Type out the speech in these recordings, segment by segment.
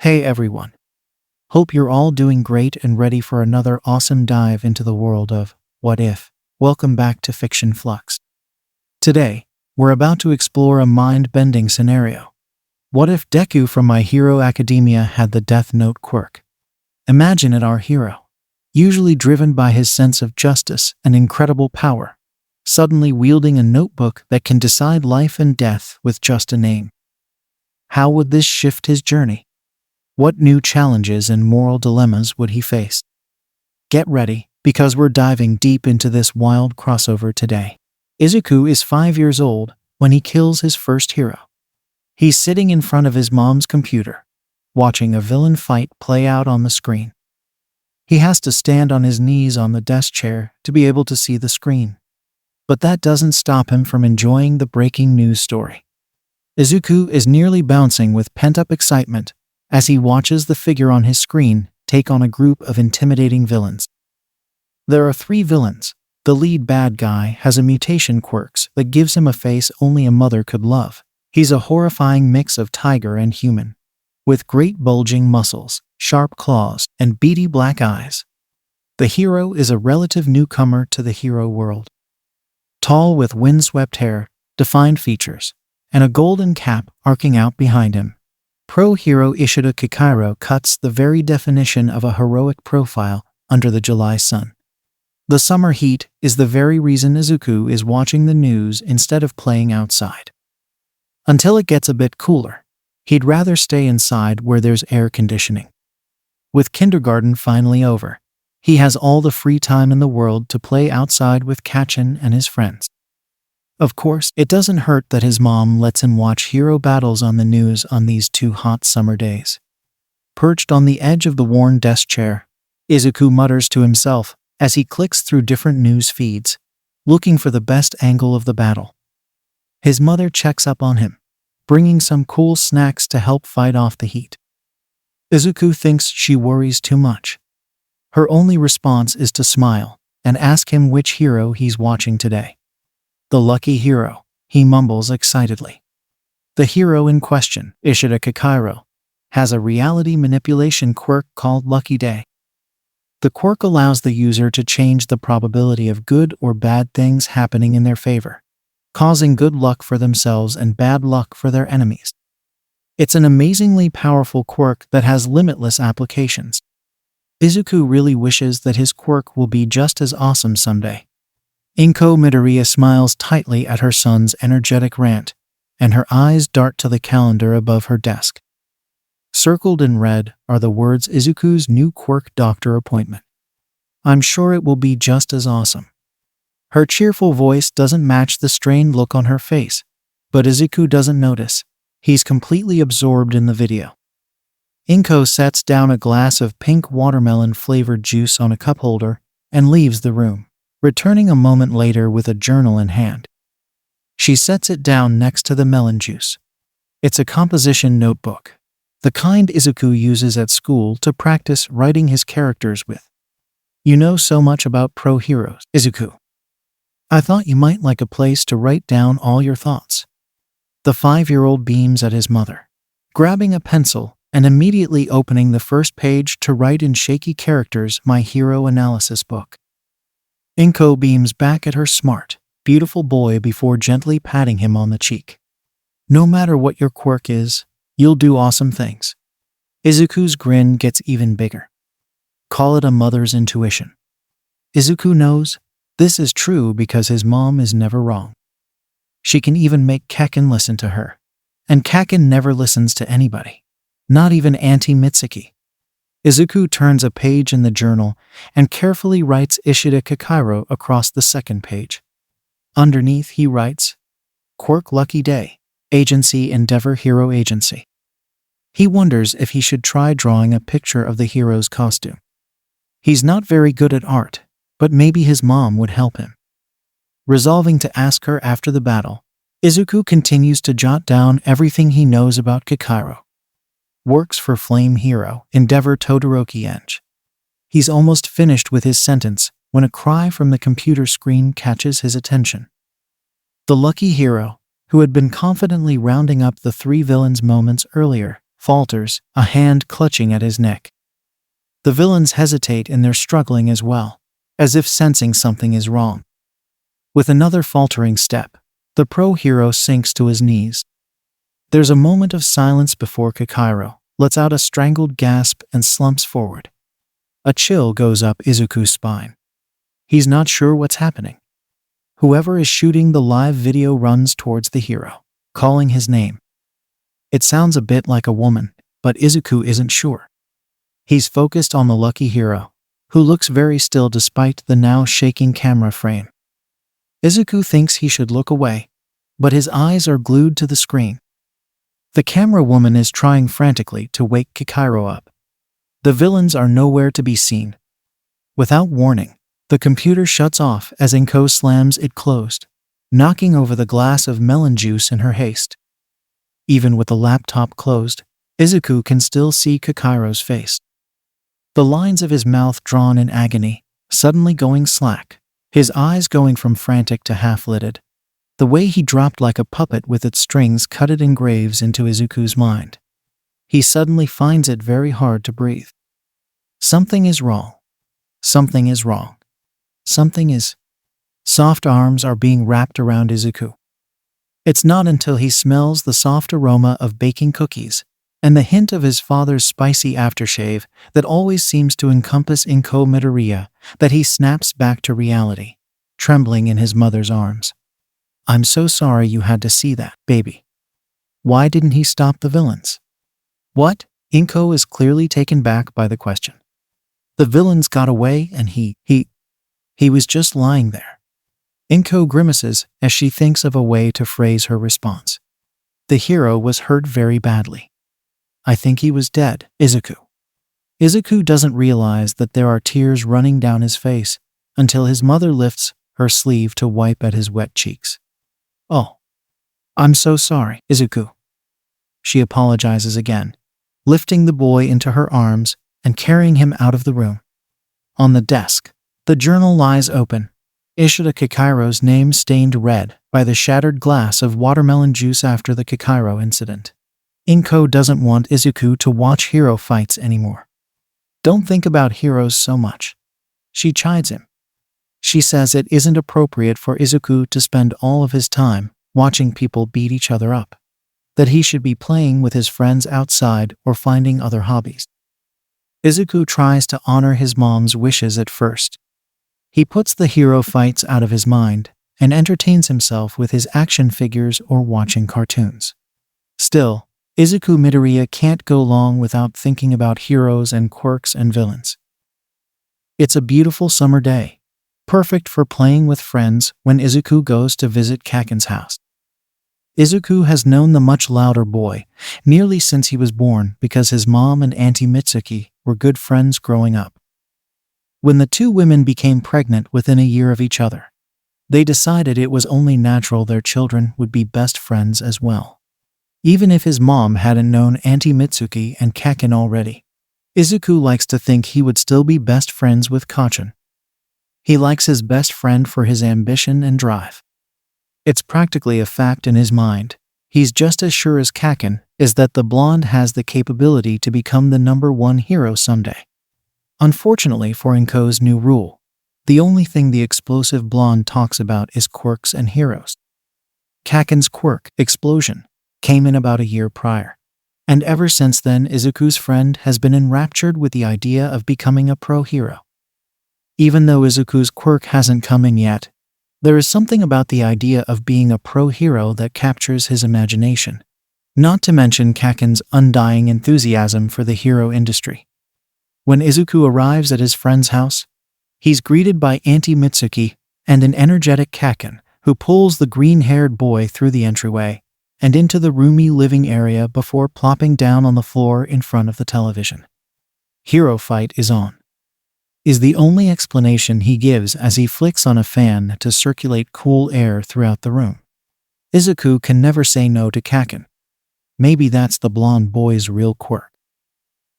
Hey everyone. Hope you're all doing great and ready for another awesome dive into the world of What If. Welcome back to Fiction Flux. Today, we're about to explore a mind-bending scenario. What if Deku from My Hero Academia had the Death Note quirk? Imagine it, our hero, usually driven by his sense of justice and incredible power, suddenly wielding a notebook that can decide life and death with just a name. How would this shift his journey? What new challenges and moral dilemmas would he face? Get ready, because we're diving deep into this wild crossover today. Izuku is 5 years old when he kills his first hero. He's sitting in front of his mom's computer, watching a villain fight play out on the screen. He has to stand on his knees on the desk chair to be able to see the screen. But that doesn't stop him from enjoying the breaking news story. Izuku is nearly bouncing with pent-up excitement as he watches the figure on his screen take on a group of intimidating villains. There are 3 villains. The lead bad guy has a mutation quirks that gives him a face only a mother could love. He's a horrifying mix of tiger and human, with great bulging muscles, sharp claws, and beady black eyes. The hero is a relative newcomer to the hero world. Tall with windswept hair, defined features, and a golden cap arcing out behind him. Pro-hero Ishida Kikairo cuts the very definition of a heroic profile under the July sun. The summer heat is the very reason Izuku is watching the news instead of playing outside. Until it gets a bit cooler, he'd rather stay inside where there's air conditioning. With kindergarten finally over, he has all the free time in the world to play outside with Kachin and his friends. Of course, it doesn't hurt that his mom lets him watch hero battles on the news on these 2 hot summer days. Perched on the edge of the worn desk chair, Izuku mutters to himself as he clicks through different news feeds, looking for the best angle of the battle. His mother checks up on him, bringing some cool snacks to help fight off the heat. Izuku thinks she worries too much. Her only response is to smile and ask him which hero he's watching today. The lucky hero, he mumbles excitedly. The hero in question, Ishida Kikairo, has a reality manipulation quirk called Lucky Day. The quirk allows the user to change the probability of good or bad things happening in their favor, causing good luck for themselves and bad luck for their enemies. It's an amazingly powerful quirk that has limitless applications. Izuku really wishes that his quirk will be just as awesome someday. Midoriya smiles tightly at her son's energetic rant, and her eyes dart to the calendar above her desk. Circled in red are the words Izuku's new quirk doctor appointment. I'm sure it will be just as awesome. Her cheerful voice doesn't match the strained look on her face, but Izuku doesn't notice. He's completely absorbed in the video. Inko sets down a glass of pink watermelon-flavored juice on a cup holder and leaves the room, returning a moment later with a journal in hand. She sets it down next to the melon juice. It's a composition notebook, the kind Izuku uses at school to practice writing his characters with. You know so much about pro-heroes, Izuku. I thought you might like a place to write down all your thoughts. The 5-year-old beams at his mother, grabbing a pencil and immediately opening the first page to write in shaky characters My Hero Analysis book. Inko beams back at her smart, beautiful boy before gently patting him on the cheek. No matter what your quirk is, you'll do awesome things. Izuku's grin gets even bigger. Call it a mother's intuition. Izuku knows this is true because his mom is never wrong. She can even make Kaken listen to her. And Kaken never listens to anybody. Not even Auntie Mitsuki. Izuku turns a page in the journal and carefully writes Ishida Kikairo across the second page. Underneath he writes, Quirk Lucky Day, Agency Endeavor Hero Agency. He wonders if he should try drawing a picture of the hero's costume. He's not very good at art, but maybe his mom would help him. Resolving to ask her after the battle, Izuku continues to jot down everything he knows about Kikairo. Works for Flame Hero, Endeavor Todoroki Eng. He's almost finished with his sentence when a cry from the computer screen catches his attention. The lucky hero, who had been confidently rounding up the 3 villains moments earlier, falters, a hand clutching at his neck. The villains hesitate and they're struggling as well, as if sensing something is wrong. With another faltering step, the pro-hero sinks to his knees. There's a moment of silence before Kakairo lets out a strangled gasp and slumps forward. A chill goes up Izuku's spine. He's not sure what's happening. Whoever is shooting the live video runs towards the hero, calling his name. It sounds a bit like a woman, but Izuku isn't sure. He's focused on the lucky hero, who looks very still despite the now shaking camera frame. Izuku thinks he should look away, but his eyes are glued to the screen. The camera woman is trying frantically to wake Kakairo up. The villains are nowhere to be seen. Without warning, the computer shuts off as Inko slams it closed, knocking over the glass of melon juice in her haste. Even with the laptop closed, Izuku can still see Kakairo's face. The lines of his mouth drawn in agony, suddenly going slack, his eyes going from frantic to half-lidded. The way he dropped like a puppet with its strings cut it engraves into Izuku's mind. He suddenly finds it very hard to breathe. Something is wrong. Something is wrong. Something is... Soft arms are being wrapped around Izuku. It's not until he smells the soft aroma of baking cookies and the hint of his father's spicy aftershave that always seems to encompass Inko Midoriya that he snaps back to reality, trembling in his mother's arms. "I'm so sorry you had to see that, baby." Why didn't he stop the villains? What? Inko is clearly taken back by the question. The villains got away and he was just lying there. Inko grimaces as she thinks of a way to phrase her response. The hero was hurt very badly. I think he was dead, Izuku. Izuku doesn't realize that there are tears running down his face until his mother lifts her sleeve to wipe at his wet cheeks. "Oh, I'm so sorry, Izuku." She apologizes again, lifting the boy into her arms and carrying him out of the room. On the desk, the journal lies open, Ishida Kakairo's name stained red by the shattered glass of watermelon juice after the Kakairo incident. Inko doesn't want Izuku to watch hero fights anymore. "Don't think about heroes so much," she chides him. She says it isn't appropriate for Izuku to spend all of his time watching people beat each other up, that he should be playing with his friends outside or finding other hobbies. Izuku tries to honor his mom's wishes at first. He puts the hero fights out of his mind and entertains himself with his action figures or watching cartoons. Still, Izuku Midoriya can't go long without thinking about heroes and quirks and villains. It's a beautiful summer day, perfect for playing with friends when Izuku goes to visit Kaken's house. Izuku has known the much louder boy nearly since he was born because his mom and Auntie Mitsuki were good friends growing up. When the two women became pregnant within a year of each other, they decided it was only natural their children would be best friends as well. Even if his mom hadn't known Auntie Mitsuki and Kaken already, Izuku likes to think he would still be best friends with Kaken. He likes his best friend for his ambition and drive. It's practically a fact in his mind. He's just as sure as Kaken is that the blonde has the capability to become the #1 hero someday. Unfortunately for Inko's new rule, the only thing the explosive blonde talks about is quirks and heroes. Kaken's quirk, Explosion, came in about a year prior, and ever since then Izuku's friend has been enraptured with the idea of becoming a pro-hero. Even though Izuku's quirk hasn't come in yet, there is something about the idea of being a pro-hero that captures his imagination, not to mention Kaken's undying enthusiasm for the hero industry. When Izuku arrives at his friend's house, he's greeted by Auntie Mitsuki and an energetic Kaken who pulls the green-haired boy through the entryway and into the roomy living area before plopping down on the floor in front of the television. "Hero fight is on," is the only explanation he gives as he flicks on a fan to circulate cool air throughout the room. Izuku can never say no to Kaken. Maybe that's the blonde boy's real quirk.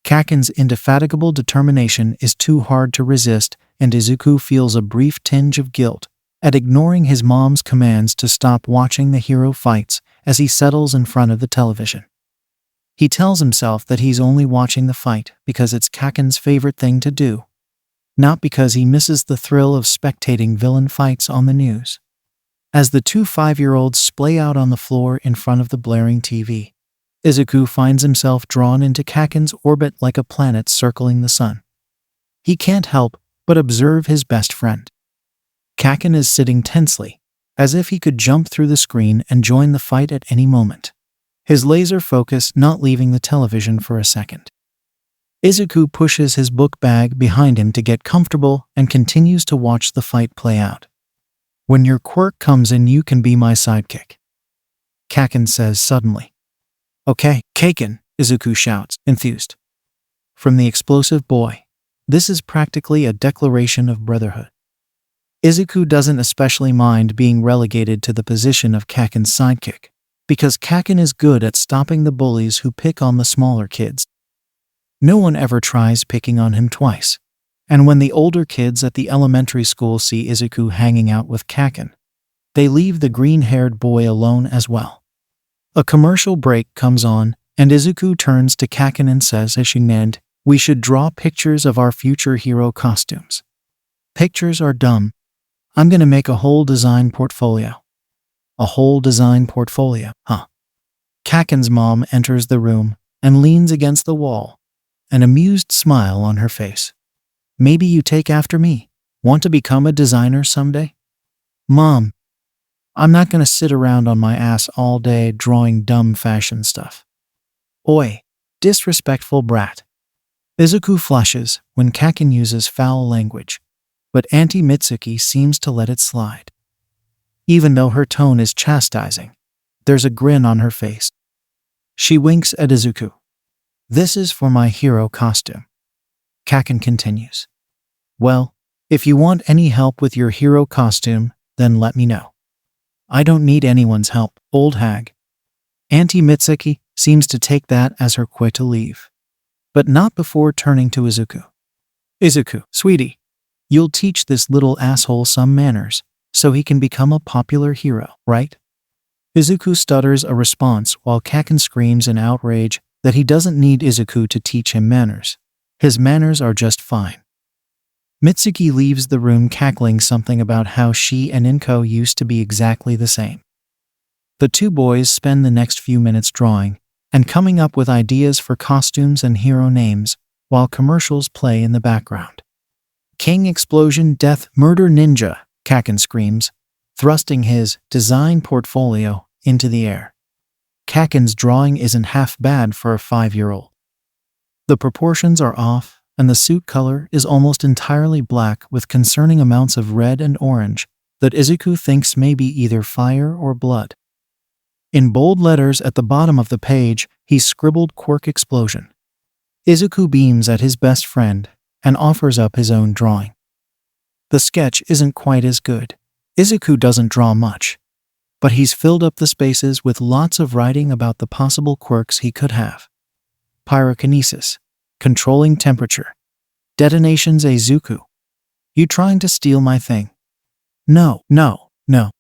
Kaken's indefatigable determination is too hard to resist, and Izuku feels a brief tinge of guilt at ignoring his mom's commands to stop watching the hero fights as he settles in front of the television. He tells himself that he's only watching the fight because it's Kaken's favorite thing to do, not because he misses the thrill of spectating villain fights on the news. As the two 5-year-olds splay out on the floor in front of the blaring TV, Izuku finds himself drawn into Kaken's orbit like a planet circling the sun. He can't help but observe his best friend. Kaken is sitting tensely, as if he could jump through the screen and join the fight at any moment, his laser focus not leaving the television for a second. Izuku pushes his book bag behind him to get comfortable and continues to watch the fight play out. "When your quirk comes in, you can be my sidekick," Kaken says suddenly. "Okay, Kaken," Izuku shouts, enthused. From the explosive boy, this is practically a declaration of brotherhood. Izuku doesn't especially mind being relegated to the position of Kaken's sidekick, because Kaken is good at stopping the bullies who pick on the smaller kids. No one ever tries picking on him twice, and when the older kids at the elementary school see Izuku hanging out with Kaken, they leave the green-haired boy alone as well. A commercial break comes on, and Izuku turns to Kaken and says as she named, "We should draw pictures of our future hero costumes." "Pictures are dumb. I'm gonna make a whole design portfolio." "A whole design portfolio, huh?" Kaken's mom enters the room and leans against the wall, an amused smile on her face. "Maybe you take after me. Want to become a designer someday?" "Mom, I'm not gonna sit around on my ass all day drawing dumb fashion stuff." "Oi, disrespectful brat." Izuku flushes when Kaken uses foul language, but Auntie Mitsuki seems to let it slide. Even though her tone is chastising, there's a grin on her face. She winks at Izuku. "This is for my hero costume." Kaken continues. "Well, if you want any help with your hero costume, then let me know." "I don't need anyone's help, old hag." Auntie Mitsuki seems to take that as her quit to leave, but not before turning to Izuku. "Izuku, sweetie, you'll teach this little asshole some manners, so he can become a popular hero, right?" Izuku stutters a response while Kaken screams in outrage that he doesn't need Izuku to teach him manners. His manners are just fine. Mitsuki leaves the room cackling something about how she and Inko used to be exactly the same. The two boys spend the next few minutes drawing and coming up with ideas for costumes and hero names, while commercials play in the background. "King Explosion Death Murder Ninja," Kaken screams, thrusting his design portfolio into the air. Kaken's drawing isn't half bad for a 5-year-old. The proportions are off, and the suit color is almost entirely black with concerning amounts of red and orange that Izuku thinks may be either fire or blood. In bold letters at the bottom of the page, he scribbled "Quirk Explosion." Izuku beams at his best friend and offers up his own drawing. The sketch isn't quite as good. Izuku doesn't draw much, but he's filled up the spaces with lots of writing about the possible quirks he could have. Pyrokinesis, controlling temperature, detonations. Izuku, you trying to steal my thing? No,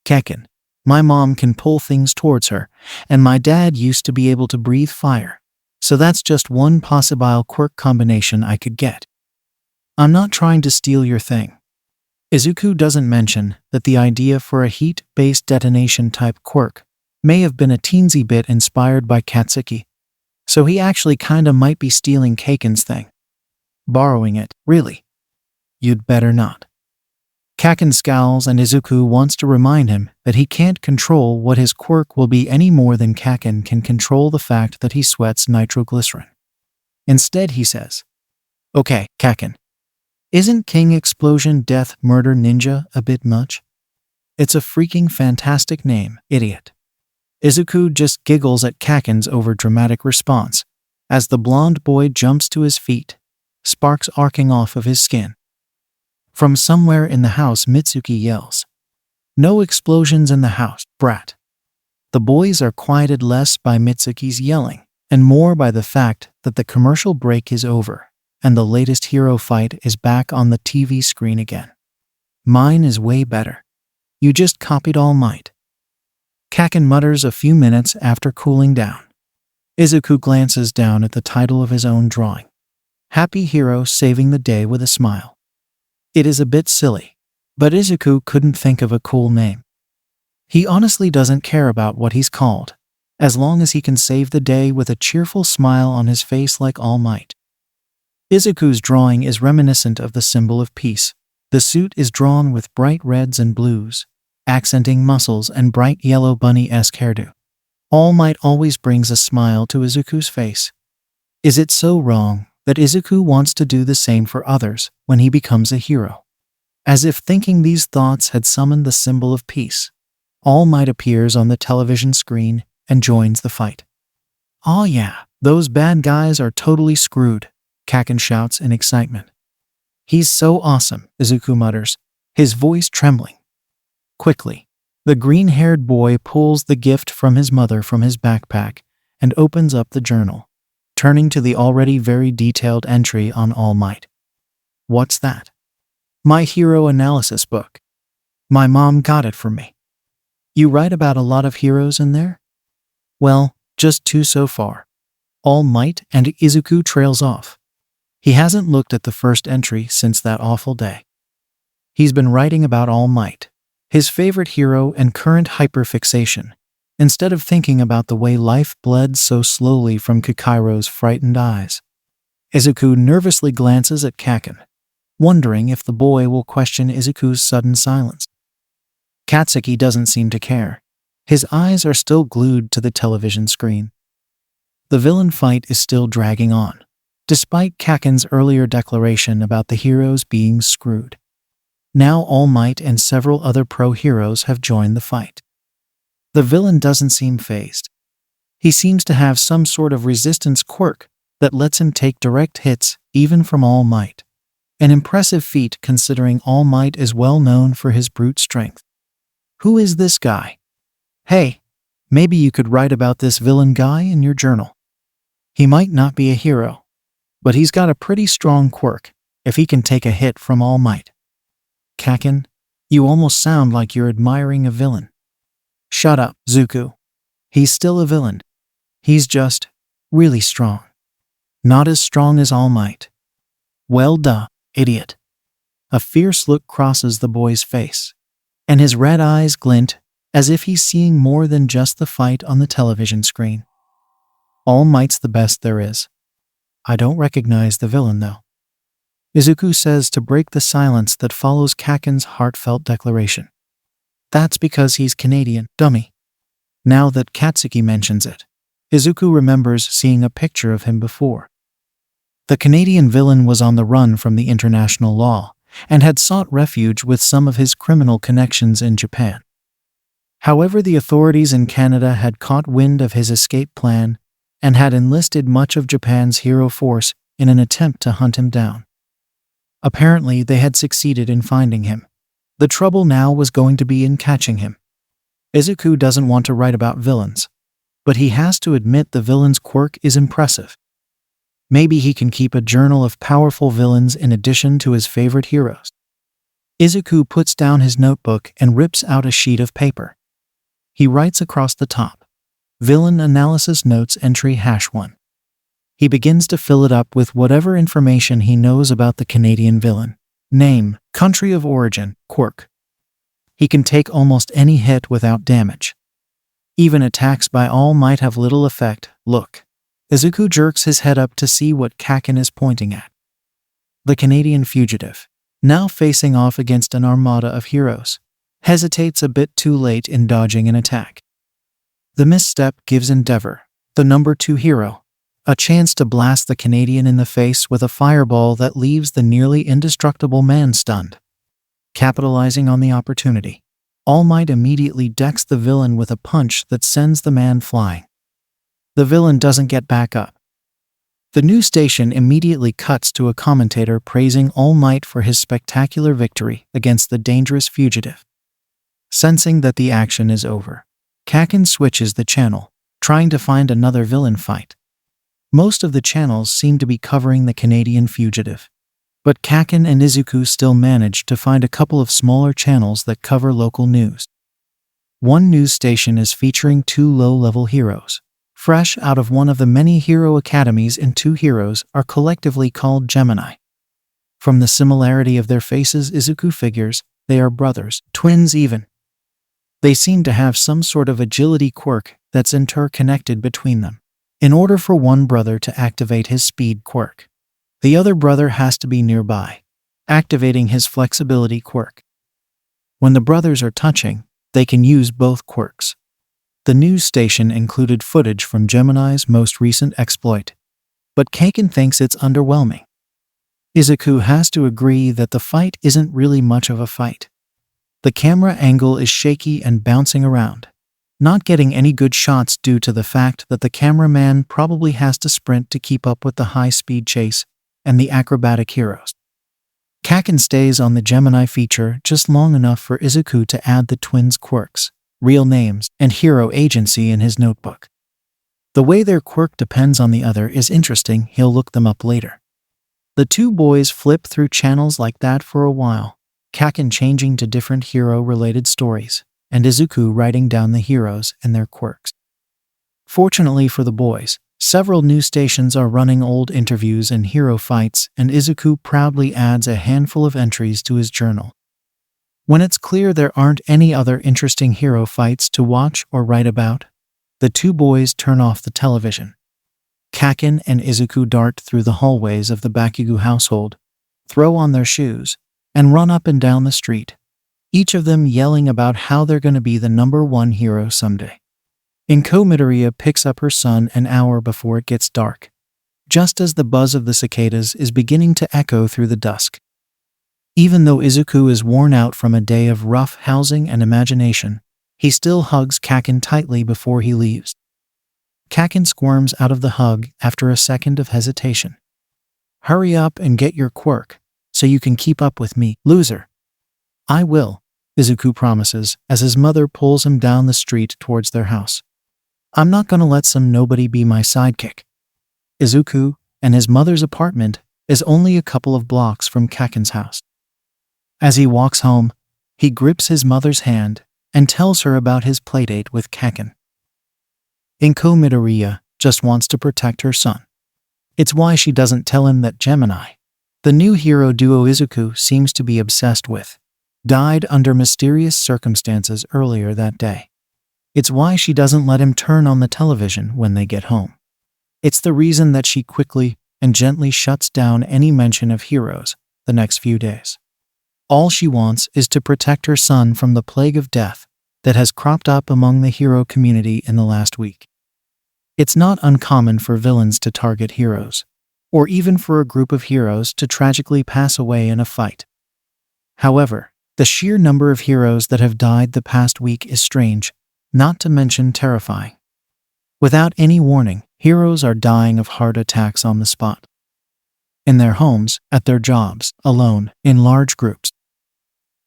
Kaken. My mom can pull things towards her, and my dad used to be able to breathe fire, so that's just one possible quirk combination I could get. I'm not trying to steal your thing. Izuku doesn't mention that the idea for a heat-based detonation-type quirk may have been a teensy bit inspired by Katsuki, so he actually kinda might be stealing Kaken's thing. Borrowing it, really? You'd better not. Kaken scowls, and Izuku wants to remind him that he can't control what his quirk will be any more than Kaken can control the fact that he sweats nitroglycerin. Instead he says, "Okay, Kaken. Isn't King Explosion Death Murder Ninja a bit much? It's a freaking fantastic name, idiot." Izuku just giggles at Kaken's overdramatic response as the blonde boy jumps to his feet, sparks arcing off of his skin. From somewhere in the house, Mitsuki yells, "No explosions in the house, brat." The boys are quieted less by Mitsuki's yelling and more by the fact that the commercial break is over and the latest hero fight is back on the TV screen again. "Mine is way better. You just copied All Might," Kaken mutters a few minutes after cooling down. Izuku glances down at the title of his own drawing. Happy Hero Saving the Day with a Smile. It is a bit silly, but Izuku couldn't think of a cool name. He honestly doesn't care about what he's called, as long as he can save the day with a cheerful smile on his face like All Might. Izuku's drawing is reminiscent of the symbol of peace. The suit is drawn with bright reds and blues, accenting muscles and bright yellow bunny-esque hairdo. All Might always brings a smile to Izuku's face. Is it so wrong that Izuku wants to do the same for others when he becomes a hero? As if thinking these thoughts had summoned the symbol of peace, All Might appears on the television screen and joins the fight. "Oh yeah, those bad guys are totally screwed," Kaken shouts in excitement. "He's so awesome," Izuku mutters, his voice trembling. Quickly, the green-haired boy pulls the gift from his mother from his backpack and opens up the journal, turning to the already very detailed entry on All Might. "What's that?" "My hero analysis book. My mom got it for me." "You write about a lot of heroes in there?" "Well, just 2 so far." All Might and Izuku trails off. He hasn't looked at the first entry since that awful day. He's been writing about All Might, his favorite hero and current hyperfixation, instead of thinking about the way life bled so slowly from Kakairo's frightened eyes. Izuku nervously glances at Kaken, wondering if the boy will question Izuku's sudden silence. Katsuki doesn't seem to care. His eyes are still glued to the television screen. The villain fight is still dragging on, despite Kaken's earlier declaration about the heroes being screwed. Now All Might and several other pro-heroes have joined the fight. The villain doesn't seem fazed. He seems to have some sort of resistance quirk that lets him take direct hits even from All Might. An impressive feat considering All Might is well known for his brute strength. Who is this guy? Hey, maybe you could write about this villain guy in your journal. He might not be a hero, but he's got a pretty strong quirk if he can take a hit from All Might. Kaken, you almost sound like you're admiring a villain. Shut up, Zuko. He's still a villain. He's just really strong. Not as strong as All Might. Well duh, idiot. A fierce look crosses the boy's face, and his red eyes glint as if he's seeing more than just the fight on the television screen. All Might's the best there is. I don't recognize the villain, though. Izuku says to break the silence that follows Kaken's heartfelt declaration. That's because he's Canadian, dummy. Now that Katsuki mentions it, Izuku remembers seeing a picture of him before. The Canadian villain was on the run from the international law and had sought refuge with some of his criminal connections in Japan. However, the authorities in Canada had caught wind of his escape plan and had enlisted much of Japan's hero force in an attempt to hunt him down. Apparently, they had succeeded in finding him. The trouble now was going to be in catching him. Izuku doesn't want to write about villains, but he has to admit the villain's quirk is impressive. Maybe he can keep a journal of powerful villains in addition to his favorite heroes. Izuku puts down his notebook and rips out a sheet of paper. He writes across the top, Villain Analysis Notes Entry #1. He begins to fill it up with whatever information he knows about the Canadian villain. Name, country of origin, quirk. He can take almost any hit without damage. Even attacks by All might have little effect. Look. Izuku jerks his head up to see what Kaken is pointing at. The Canadian fugitive, now facing off against an armada of heroes, hesitates a bit too late in dodging an attack. The misstep gives Endeavor, the number 2 hero, a chance to blast the Canadian in the face with a fireball that leaves the nearly indestructible man stunned. Capitalizing on the opportunity, All Might immediately decks the villain with a punch that sends the man flying. The villain doesn't get back up. The news station immediately cuts to a commentator praising All Might for his spectacular victory against the dangerous fugitive. Sensing that the action is over, Kaken switches the channel, trying to find another villain fight. Most of the channels seem to be covering the Canadian fugitive, but Kaken and Izuku still manage to find a couple of smaller channels that cover local news. One news station is featuring 2 low-level heroes, fresh out of one of the many hero academies, and two heroes are collectively called Gemini. From the similarity of their faces, Izuku figures they are brothers, twins even. They seem to have some sort of agility quirk that's interconnected between them. In order for one brother to activate his speed quirk, the other brother has to be nearby, activating his flexibility quirk. When the brothers are touching, they can use both quirks. The news station included footage from Gemini's most recent exploit, but Kaken thinks it's underwhelming. Izuku has to agree that the fight isn't really much of a fight. The camera angle is shaky and bouncing around, not getting any good shots due to the fact that the cameraman probably has to sprint to keep up with the high-speed chase and the acrobatic heroes. Kaken stays on the Gemini feature just long enough for Izuku to add the twins' quirks, real names, and hero agency in his notebook. The way their quirk depends on the other is interesting. He'll look them up later. The two boys flip through channels like that for a while, Kaken changing to different hero-related stories, and Izuku writing down the heroes and their quirks. Fortunately for the boys, several news stations are running old interviews and hero fights, and Izuku proudly adds a handful of entries to his journal. When it's clear there aren't any other interesting hero fights to watch or write about, the two boys turn off the television. Kaken and Izuku dart through the hallways of the Bakugo household, throw on their shoes, and run up and down the street, each of them yelling about how they're going to be the #1 hero someday. Midoriya picks up her son an hour before it gets dark, just as the buzz of the cicadas is beginning to echo through the dusk. Even though Izuku is worn out from a day of rough housing and imagination, he still hugs Kaken tightly before he leaves. Kaken squirms out of the hug after a second of hesitation. "Hurry up and get your quirk, so you can keep up with me, loser." "I will," Izuku promises as his mother pulls him down the street towards their house. "I'm not gonna let some nobody be my sidekick." Izuku and his mother's apartment is only a couple of blocks from Kaken's house. As he walks home, he grips his mother's hand and tells her about his playdate with Kaken. Midoriya just wants to protect her son. It's why she doesn't tell him that Gemini, the new hero duo Izuku seems to be obsessed with, died under mysterious circumstances earlier that day. It's why she doesn't let him turn on the television when they get home. It's the reason that she quickly and gently shuts down any mention of heroes the next few days. All she wants is to protect her son from the plague of death that has cropped up among the hero community in the last week. It's not uncommon for villains to target heroes, or even for a group of heroes to tragically pass away in a fight. However, the sheer number of heroes that have died the past week is strange, not to mention terrifying. Without any warning, heroes are dying of heart attacks on the spot. In their homes, at their jobs, alone, in large groups.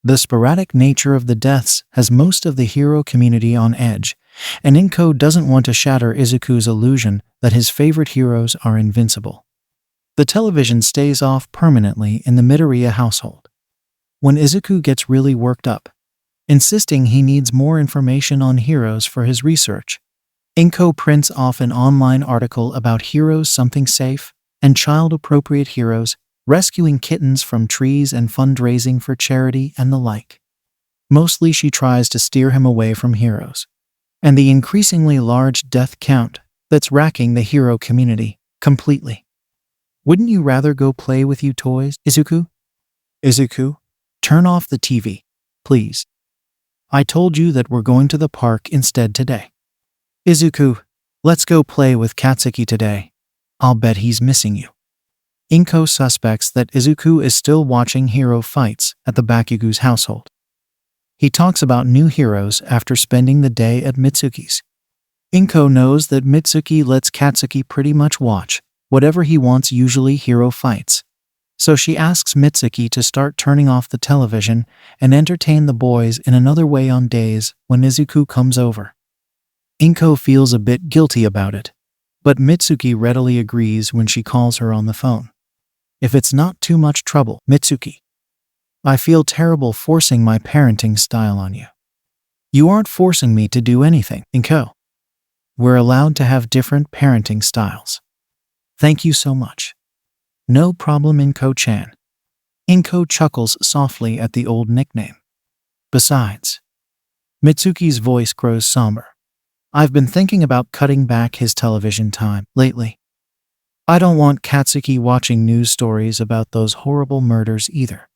The sporadic nature of the deaths has most of the hero community on edge, and Inko doesn't want to shatter Izuku's illusion that his favorite heroes are invincible. The television stays off permanently in the Midoriya household. When Izuku gets really worked up, insisting he needs more information on heroes for his research, Inko prints off an online article about heroes something safe and child-appropriate heroes, rescuing kittens from trees and fundraising for charity and the like. Mostly she tries to steer him away from heroes and the increasingly large death count that's racking the hero community completely. "Wouldn't you rather go play with you toys, Izuku?" "Izuku, turn off the TV, please. I told you that we're going to the park instead today." "Izuku, let's go play with Katsuki today. I'll bet he's missing you." Inko suspects that Izuku is still watching hero fights at the Bakugo's household. He talks about new heroes after spending the day at Mitsuki's. Inko knows that Mitsuki lets Katsuki pretty much watch whatever he wants, usually hero fights. So she asks Mitsuki to start turning off the television and entertain the boys in another way on days when Izuku comes over. Inko feels a bit guilty about it, but Mitsuki readily agrees when she calls her on the phone. "If it's not too much trouble, Mitsuki. I feel terrible forcing my parenting style on you." "You aren't forcing me to do anything, Inko." We're allowed to have different parenting styles. Thank you so much. No problem, Inko-chan. Inko chuckles softly at the old nickname. Besides, Mitsuki's voice grows somber. I've been thinking about cutting back his television time lately. I don't want Katsuki watching news stories about those horrible murders either.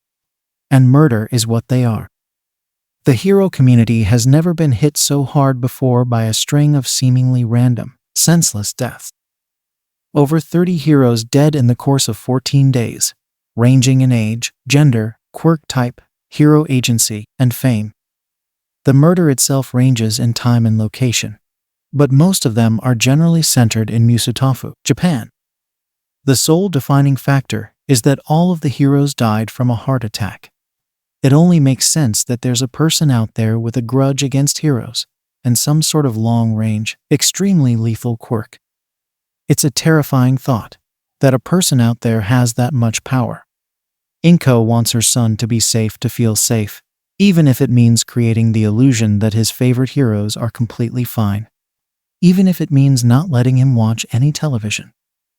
And murder is what they are. The hero community has never been hit so hard before by a string of seemingly random, senseless deaths. Over 30 heroes dead in the course of 14 days, ranging in age, gender, quirk type, hero agency, and fame. The murder itself ranges in time and location, but most of them are generally centered in Musutafu, Japan. The sole defining factor is that all of the heroes died from a heart attack. It only makes sense that there's a person out there with a grudge against heroes and some sort of long-range, extremely lethal quirk. It's a terrifying thought that a person out there has that much power. Inko wants her son to be safe, to feel safe, even if it means creating the illusion that his favorite heroes are completely fine. Even if it means not letting him watch any television,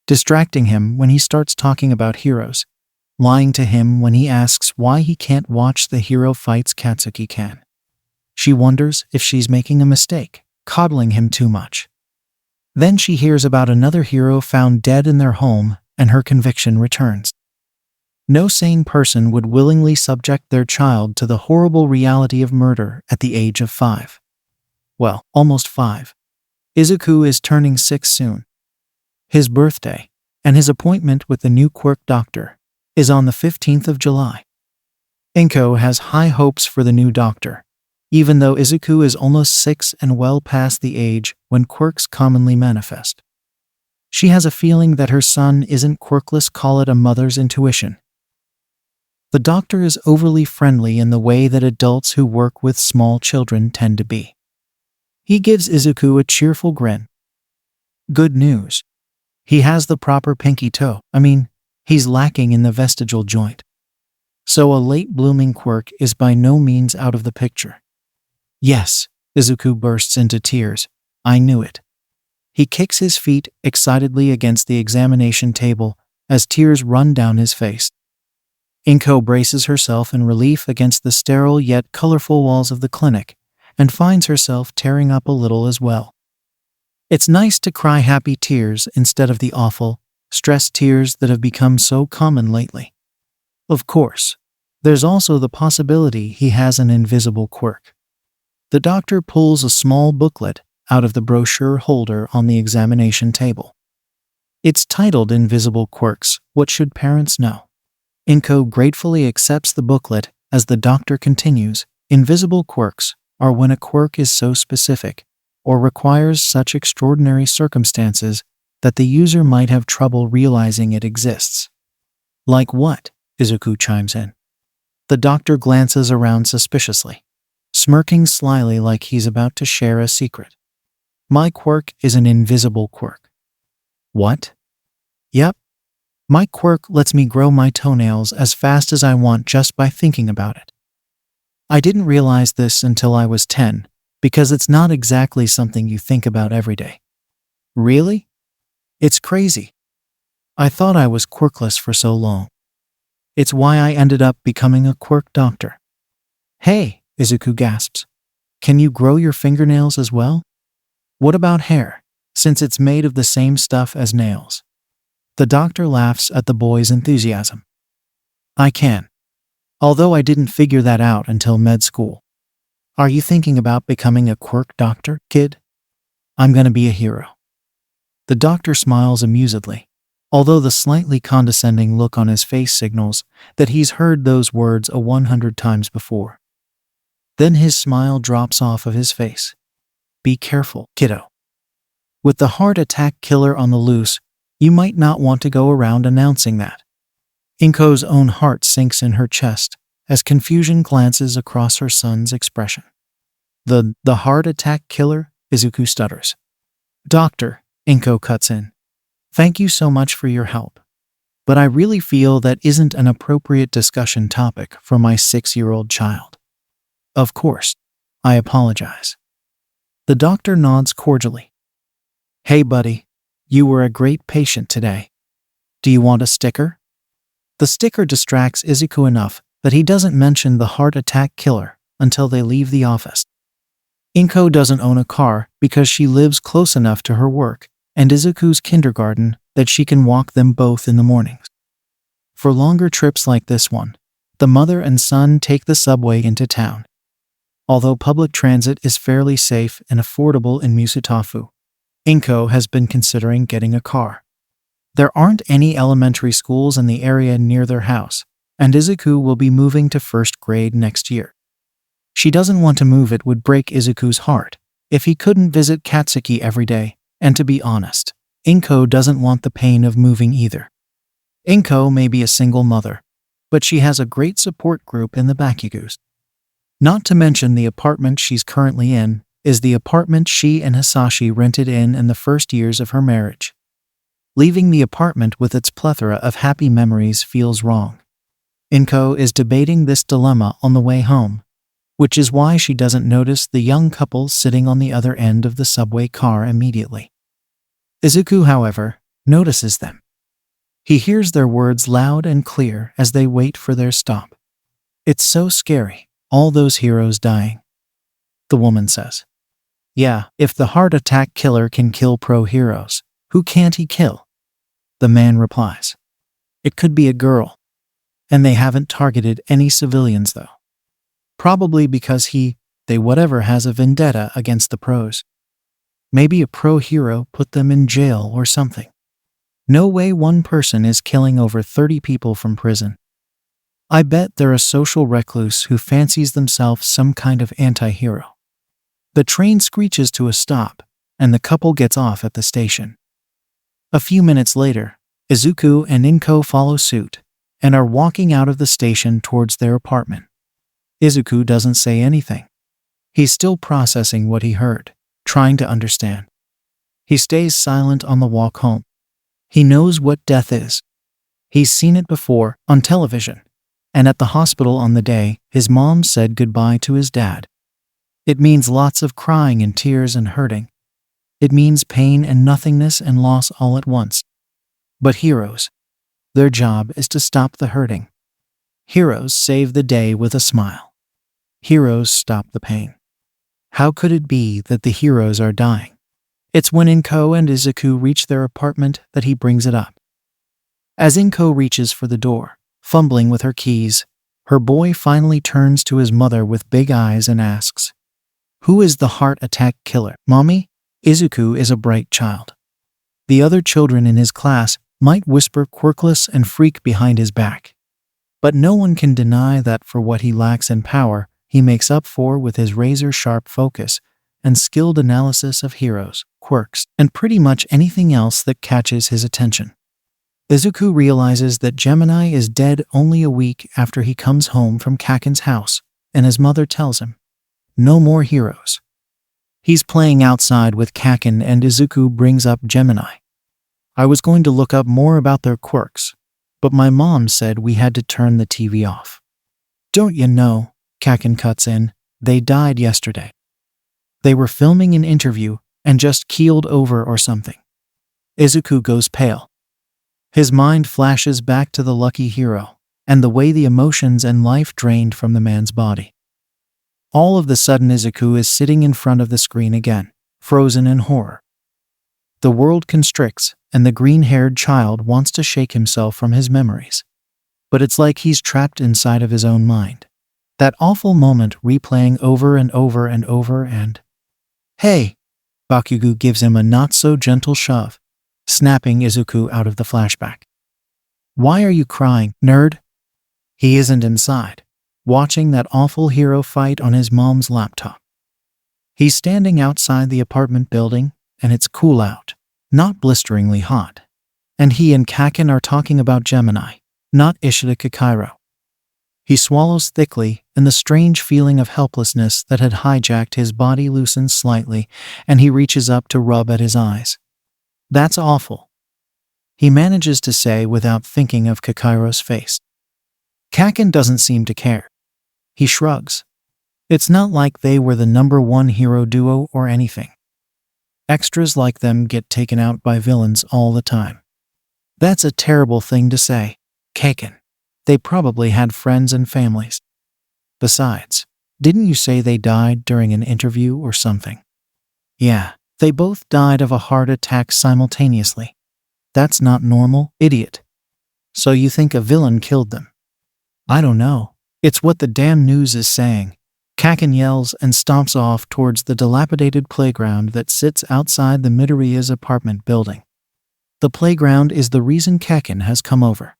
distracting him when he starts talking about heroes, lying to him when he asks why he can't watch the hero fights Katsuki can. She wonders if she's making a mistake, coddling him too much. Then she hears about another hero found dead in their home, and her conviction returns. No sane person would willingly subject their child to the horrible reality of murder at the age of 5. Well, almost 5. Izuku is turning 6 soon. His birthday, and his appointment with the new quirk doctor, is on the 15th of July. Inko has high hopes for the new doctor, even though Izuku is almost 6 and well past the age when quirks commonly manifest. She has a feeling that her son isn't quirkless, call it a mother's intuition. The doctor is overly friendly in the way that adults who work with small children tend to be. He gives Izuku a cheerful grin. Good news. He has the proper pinky toe. He's lacking in the vestigial joint. So a late-blooming quirk is by no means out of the picture. Yes, Izuku bursts into tears. I knew it. He kicks his feet excitedly against the examination table as tears run down his face. Inko braces herself in relief against the sterile yet colorful walls of the clinic and finds herself tearing up a little as well. It's nice to cry happy tears instead of the awful, stressed tears that have become so common lately. Of course, there's also the possibility he has an invisible quirk. The doctor pulls a small booklet out of the brochure holder on the examination table. It's titled Invisible Quirks, What Should Parents Know? Inko gratefully accepts the booklet as the doctor continues. Invisible quirks are when a quirk is so specific or requires such extraordinary circumstances that the user might have trouble realizing it exists. Like what? Izuku chimes in. The doctor glances around suspiciously, smirking slyly like he's about to share a secret. My quirk is an invisible quirk. What? Yep. My quirk lets me grow my toenails as fast as I want just by thinking about it. I didn't realize this until I was 10, because it's not exactly something you think about every day. Really? It's crazy. I thought I was quirkless for so long. It's why I ended up becoming a quirk doctor. Hey, Izuku gasps. Can you grow your fingernails as well? What about hair, since it's made of the same stuff as nails? The doctor laughs at the boy's enthusiasm. I can. Although I didn't figure that out until med school. Are you thinking about becoming a quirk doctor, kid? I'm gonna be a hero. The doctor smiles amusedly, although the slightly condescending look on his face signals that he's heard those words 100 times before. Then his smile drops off of his face. Be careful, kiddo. With the heart attack killer on the loose, you might not want to go around announcing that. Inko's own heart sinks in her chest as confusion glances across her son's expression. The heart attack killer? Izuku stutters. Doctor, Inko cuts in. Thank you so much for your help. But I really feel that isn't an appropriate discussion topic for my 6-year-old child. Of course, I apologize. The doctor nods cordially. Hey buddy, you were a great patient today. Do you want a sticker? The sticker distracts Izuku enough that he doesn't mention the heart attack killer until they leave the office. Inko doesn't own a car because she lives close enough to her work and Izuku's kindergarten that she can walk them both in the mornings. For longer trips like this one, the mother and son take the subway into town. Although public transit is fairly safe and affordable in Musutafu, Inko has been considering getting a car. There aren't any elementary schools in the area near their house, and Izuku will be moving to first grade next year. She doesn't want to move. It would break Izuku's heart if he couldn't visit Katsuki every day, and to be honest, Inko doesn't want the pain of moving either. Inko may be a single mother, but she has a great support group in the Bakugus. Not to mention the apartment she's currently in is the apartment she and Hisashi rented in the first years of her marriage. Leaving the apartment with its plethora of happy memories feels wrong. Inko is debating this dilemma on the way home, which is why she doesn't notice the young couple sitting on the other end of the subway car immediately. Izuku, however, notices them. He hears their words loud and clear as they wait for their stop. It's so scary, all those heroes dying. The woman says. Yeah, if the heart attack killer can kill pro heroes, who can't he kill? The man replies. It could be a girl. And they haven't targeted any civilians though. Probably because they whatever has a vendetta against the pros. Maybe a pro hero put them in jail or something. No way one person is killing over 30 people from prison. I bet they're a social recluse who fancies themselves some kind of anti-hero. The train screeches to a stop, and the couple gets off at the station. A few minutes later, Izuku and Inko follow suit, and are walking out of the station towards their apartment. Izuku doesn't say anything. He's still processing what he heard, trying to understand. He stays silent on the walk home. He knows what death is. He's seen it before, on television, and at the hospital on the day his mom said goodbye to his dad. It means lots of crying and tears and hurting. It means pain and nothingness and loss all at once. But heroes, their job is to stop the hurting. Heroes save the day with a smile. Heroes stop the pain. How could it be that the heroes are dying? It's when Inko and Izuku reach their apartment that he brings it up. As Inko reaches for the door, fumbling with her keys, her boy finally turns to his mother with big eyes and asks, "Who is the heart attack killer, Mommy?" Izuku is a bright child. The other children in his class might whisper Quirkless and freak behind his back. But no one can deny that for what he lacks in power, he makes up for with his razor-sharp focus and skilled analysis of heroes, quirks, and pretty much anything else that catches his attention. Izuku realizes that Gemini is dead only a week after he comes home from Kaken's house, and his mother tells him, "No more heroes." He's playing outside with Kaken and Izuku brings up Gemini. "I was going to look up more about their quirks, but my mom said we had to turn the TV off." "Don't you know," Kaken cuts in, "they died yesterday. They were filming an interview and just keeled over or something." Izuku goes pale. His mind flashes back to the lucky hero and the way the emotions and life drained from the man's body. All of a sudden Izuku is sitting in front of the screen again, frozen in horror. The world constricts, and the green-haired child wants to shake himself from his memories. But it's like he's trapped inside of his own mind. That awful moment replaying over and over and over and... "Hey!" Bakugu gives him a not-so-gentle shove, snapping Izuku out of the flashback. "Why are you crying, nerd?" He isn't inside, watching that awful hero fight on his mom's laptop. He's standing outside the apartment building, and it's cool out, not blisteringly hot. And he and Kaken are talking about Gemini, not Ishida Kakairo. He swallows thickly, and the strange feeling of helplessness that had hijacked his body loosens slightly, and he reaches up to rub at his eyes. "That's awful," he manages to say without thinking of Kakairo's face. Kaken doesn't seem to care. He shrugs. It's not like they were the #1 hero duo or anything. Extras like them get taken out by villains all the time. That's a terrible thing to say, Kaken. They probably had friends and families. Besides, didn't you say they died during an interview or something? Yeah, they both died of a heart attack simultaneously. That's not normal, idiot. So you think a villain killed them? I don't know. It's what the damn news is saying. Kaken yells and stomps off towards the dilapidated playground that sits outside the Midoriya's apartment building. The playground is the reason Kaken has come over.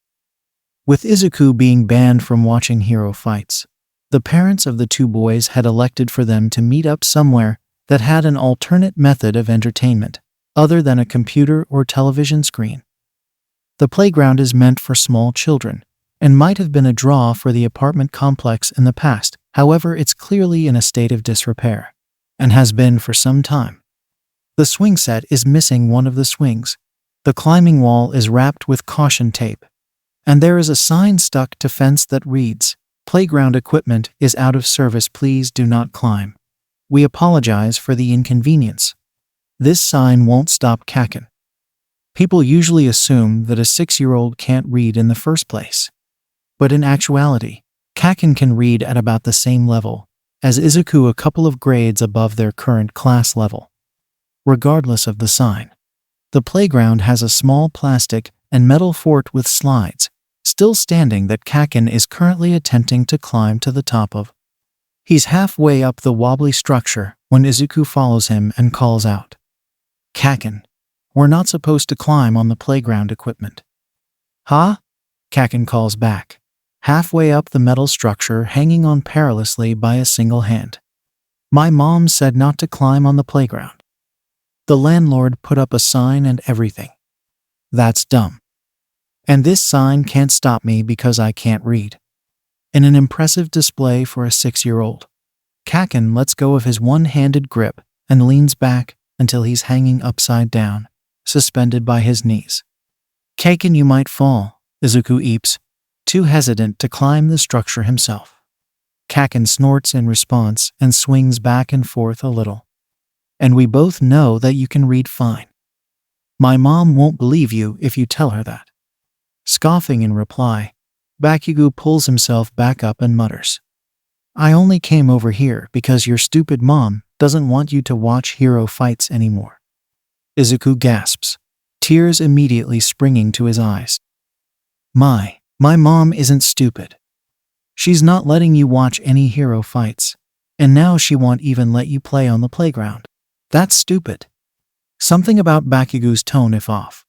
With Izuku being banned from watching hero fights, the parents of the two boys had elected for them to meet up somewhere that had an alternate method of entertainment, other than a computer or television screen. The playground is meant for small children, and might have been a draw for the apartment complex in the past. However, it's clearly in a state of disrepair, and has been for some time. The swing set is missing one of the swings. The climbing wall is wrapped with caution tape, and there is a sign stuck to fence that reads, "Playground equipment is out of service, please do not climb. We apologize for the inconvenience." This sign won't stop Kaken. People usually assume that a 6-year-old can't read in the first place. But in actuality, Kaken can read at about the same level as Izuku, a couple of grades above their current class level. Regardless of the sign, the playground has a small plastic and metal fort with slides, still standing, that Kaken is currently attempting to climb to the top of. He's halfway up the wobbly structure when Izuku follows him and calls out, "Kaken, we're not supposed to climb on the playground equipment." "Huh?" Kaken calls back, halfway up the metal structure, hanging on perilously by a single hand. "My mom said not to climb on the playground. The landlord put up a sign and everything. That's dumb. And this sign can't stop me because I can't read." In an impressive display for a 6-year-old, Kaken lets go of his one-handed grip and leans back until he's hanging upside down, suspended by his knees. "Kaken, you might fall," Izuku eeps, too hesitant to climb the structure himself. Kaken snorts in response and swings back and forth a little. "And we both know that you can read fine. My mom won't believe you if you tell her that." Scoffing in reply, Bakugo pulls himself back up and mutters, "I only came over here because your stupid mom doesn't want you to watch hero fights anymore." Izuku gasps, tears immediately springing to his eyes. My mom isn't stupid. She's not letting you watch any hero fights, and now she won't even let you play on the playground. That's stupid." Something about Bakugo's tone if off.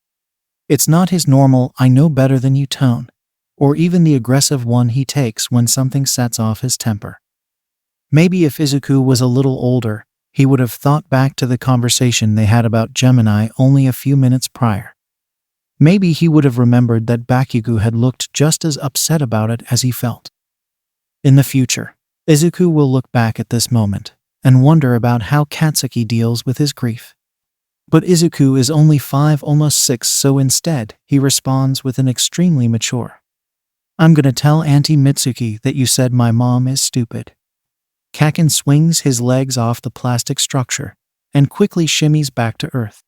It's not his normal "I know better than you" tone, or even the aggressive one he takes when something sets off his temper. Maybe if Izuku was a little older, he would have thought back to the conversation they had about Gemini only a few minutes prior. Maybe he would have remembered that Bakugo had looked just as upset about it as he felt. In the future, Izuku will look back at this moment and wonder about how Katsuki deals with his grief. But Izuku is only 5, almost 6, so instead, he responds with an extremely mature, "I'm gonna tell Auntie Mitsuki that you said my mom is stupid." Kaken swings his legs off the plastic structure and quickly shimmies back to earth.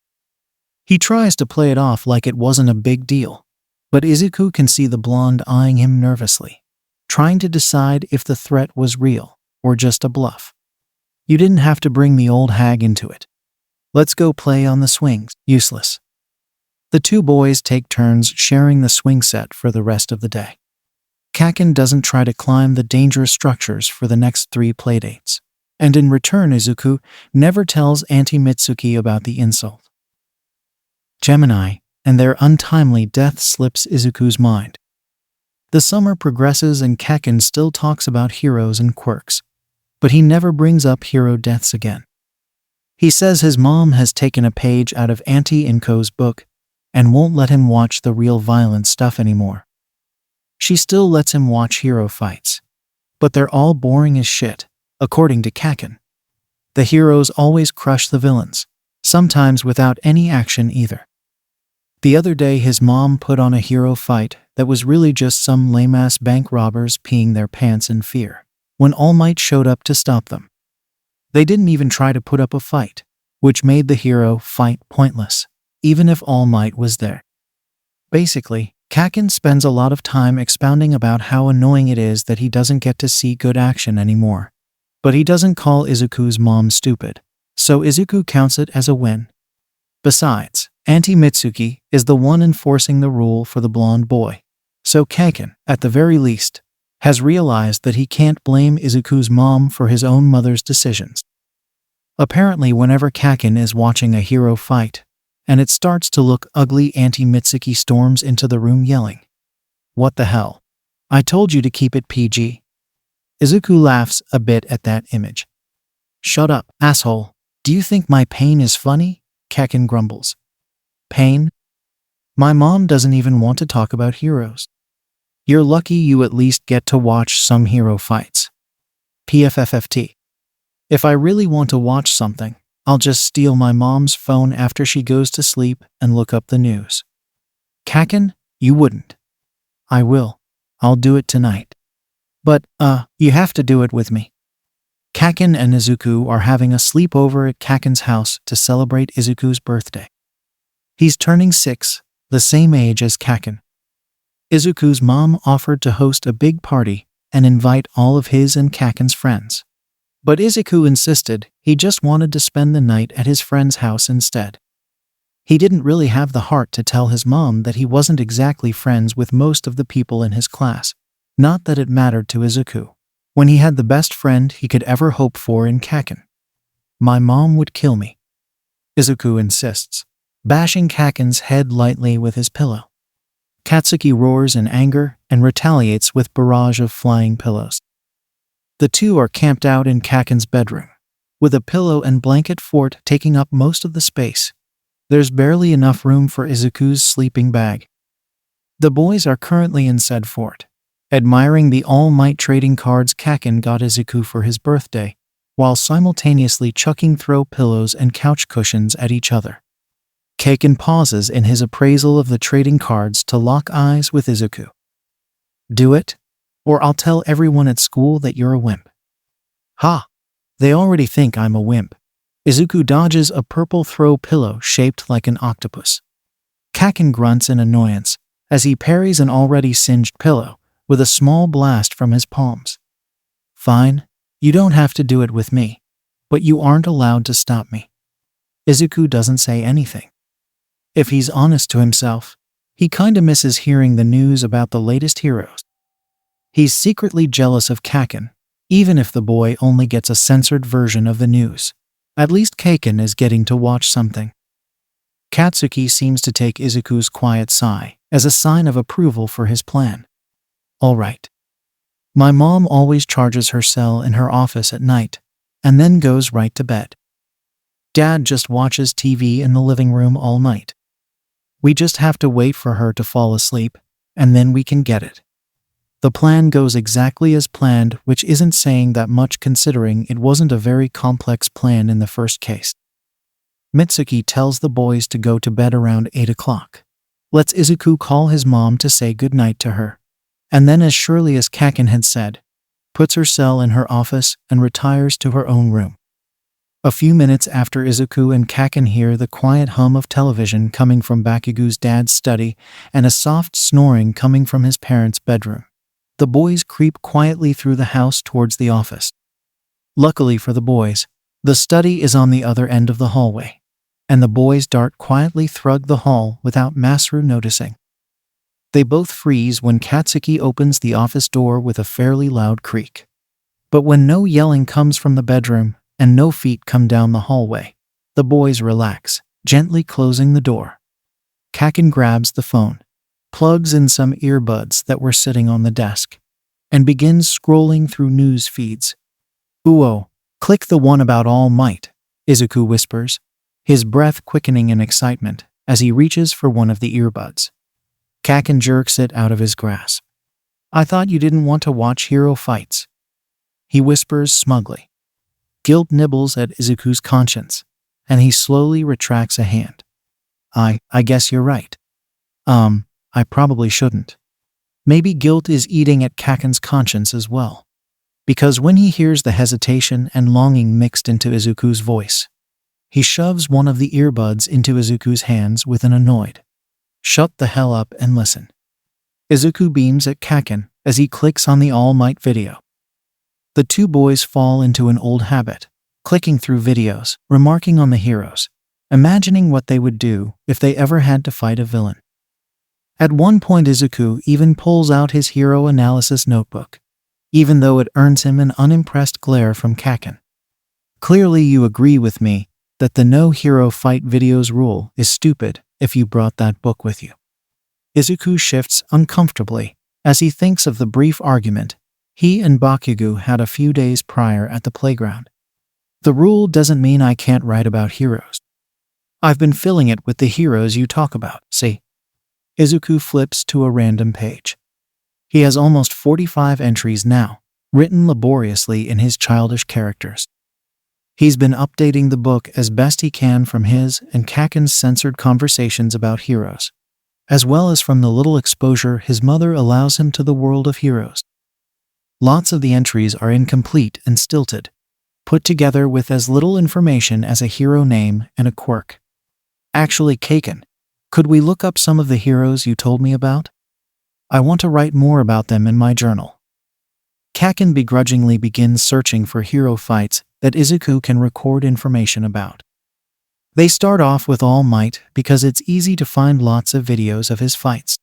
He tries to play it off like it wasn't a big deal, but Izuku can see the blonde eyeing him nervously, trying to decide if the threat was real or just a bluff. "You didn't have to bring the old hag into it. Let's go play on the swings." Useless. The two boys take turns sharing the swing set for the rest of the day. Kaken doesn't try to climb the dangerous structures for the next 3 playdates, and in return Izuku never tells Auntie Mitsuki about the insult. Gemini and their untimely death slips Izuku's mind. The summer progresses and Kaken still talks about heroes and quirks, but he never brings up hero deaths again. He says his mom has taken a page out of Auntie Inko's book and won't let him watch the real violent stuff anymore. She still lets him watch hero fights, but they're all boring as shit, according to Kaken. The heroes always crush the villains, sometimes without any action either. The other day his mom put on a hero fight that was really just some lame-ass bank robbers peeing their pants in fear, when All Might showed up to stop them. They didn't even try to put up a fight. which made the hero fight pointless, even if All Might was there. Basically, Kaken spends a lot of time expounding about how annoying it is that he doesn't get to see good action anymore. But he doesn't call Izuku's mom stupid, so Izuku counts it as a win. Besides, Auntie Mitsuki is the one enforcing the rule for the blonde boy, so Kaken, at the very least, has realized that he can't blame Izuku's mom for his own mother's decisions. Apparently, whenever Kaken is watching a hero fight, and it starts to look ugly, Auntie Mitsuki storms into the room yelling, "What the hell? I told you to keep it PG." Izuku laughs a bit at that image. "Shut up, asshole. Do you think my pain is funny?" Kaken grumbles. "Pain? My mom doesn't even want to talk about heroes. You're lucky you at least get to watch some hero fights. PFFFT. If I really want to watch something, I'll just steal my mom's phone after she goes to sleep and look up the news." "Kaken, you wouldn't." "I will. I'll do it tonight. But, you have to do it with me." Kaken and Izuku are having a sleepover at Kaken's house to celebrate Izuku's birthday. He's turning 6, the same age as Kaken. Izuku's mom offered to host a big party and invite all of his and Kaken's friends. But Izuku insisted he just wanted to spend the night at his friend's house instead. He didn't really have the heart to tell his mom that he wasn't exactly friends with most of the people in his class. Not that it mattered to Izuku, when he had the best friend he could ever hope for in Kaken. "My mom would kill me," Izuku insists, bashing Kaken's head lightly with his pillow. Katsuki roars in anger and retaliates with barrage of flying pillows. The two are camped out in Kaken's bedroom, with a pillow and blanket fort taking up most of the space. There's barely enough room for Izuku's sleeping bag. The boys are currently in said fort, admiring the All Might trading cards Kaken got Izuku for his birthday, while simultaneously chucking throw pillows and couch cushions at each other. Kaken pauses in his appraisal of the trading cards to lock eyes with Izuku. "Do it, or I'll tell everyone at school that you're a wimp." "Ha! They already think I'm a wimp." Izuku dodges a purple throw pillow shaped like an octopus. Kaken grunts in annoyance as he parries an already singed pillow with a small blast from his palms. "Fine, you don't have to do it with me, but you aren't allowed to stop me." Izuku doesn't say anything. If he's honest to himself, he kinda misses hearing the news about the latest heroes. He's secretly jealous of Kaken, even if the boy only gets a censored version of the news. At least Kaken is getting to watch something. Katsuki seems to take Izuku's quiet sigh as a sign of approval for his plan. "All right. My mom always charges her cell in her office at night, and then goes right to bed. Dad just watches TV in the living room all night. We just have to wait for her to fall asleep, and then we can get it." The plan goes exactly as planned, which isn't saying that much considering it wasn't a very complex plan in the first case. Mitsuki tells the boys to go to bed around 8 o'clock. Lets Izuku call his mom to say goodnight to her. And then, as surely as Kaken had said, puts her cell in her office and retires to her own room. A few minutes after Izuku and Kaken hear the quiet hum of television coming from Bakugu's dad's study and a soft snoring coming from his parents' bedroom, the boys creep quietly through the house towards the office. Luckily for the boys, the study is on the other end of the hallway, and the boys dart quietly through the hall without Masaru noticing. They both freeze when Katsuki opens the office door with a fairly loud creak. But when no yelling comes from the bedroom and no feet come down the hallway, the boys relax, gently closing the door. Kaken grabs the phone, plugs in some earbuds that were sitting on the desk, and begins scrolling through news feeds. "Uo, click the one about All Might," Izuku whispers, his breath quickening in excitement as he reaches for one of the earbuds. Kaken jerks it out of his grasp. "I thought you didn't want to watch hero fights," he whispers smugly. Guilt nibbles at Izuku's conscience, and he slowly retracts a hand. I guess you're right. I probably shouldn't." Maybe guilt is eating at Kaken's conscience as well. Because when he hears the hesitation and longing mixed into Izuku's voice, He shoves one of the earbuds into Izuku's hands with an annoyed, "Shut the hell up and listen." Izuku beams at Kaken as he clicks on the All Might video. The two boys fall into an old habit, clicking through videos, remarking on the heroes, imagining what they would do if they ever had to fight a villain. At one point Izuku even pulls out his hero analysis notebook, even though it earns him an unimpressed glare from Kaken. "Clearly you agree with me that the no hero fight videos rule is stupid if you brought that book with you." Izuku shifts uncomfortably as he thinks of the brief argument he and Bakugo had a few days prior at the playground. "The rule doesn't mean I can't write about heroes. I've been filling it with the heroes you talk about, see?" Izuku flips to a random page. He has almost 45 entries now, written laboriously in his childish characters. He's been updating the book as best he can from his and Kaken's censored conversations about heroes, as well as from the little exposure his mother allows him to the world of heroes. Lots of the entries are incomplete and stilted, put together with as little information as a hero name and a quirk. "Actually, Kaken, could we look up some of the heroes you told me about? I want to write more about them in my journal." Kaken begrudgingly begins searching for hero fights that Izuku can record information about. They start off with All Might because it's easy to find lots of videos of his fights.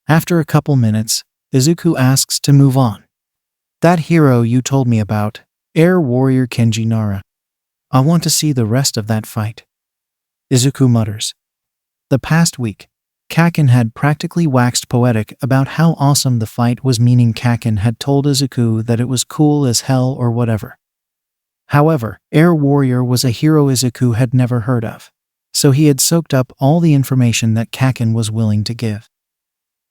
After a couple minutes, Izuku asks to move on. "That hero you told me about, Air Warrior Kenji Nara. I want to see the rest of that fight." Izuku mutters. The past week, Kaken had practically waxed poetic about how awesome the fight was, meaning Kaken had told Izuku that it was cool as hell or whatever. However, Air Warrior was a hero Izuku had never heard of, so he had soaked up all the information that Kaken was willing to give.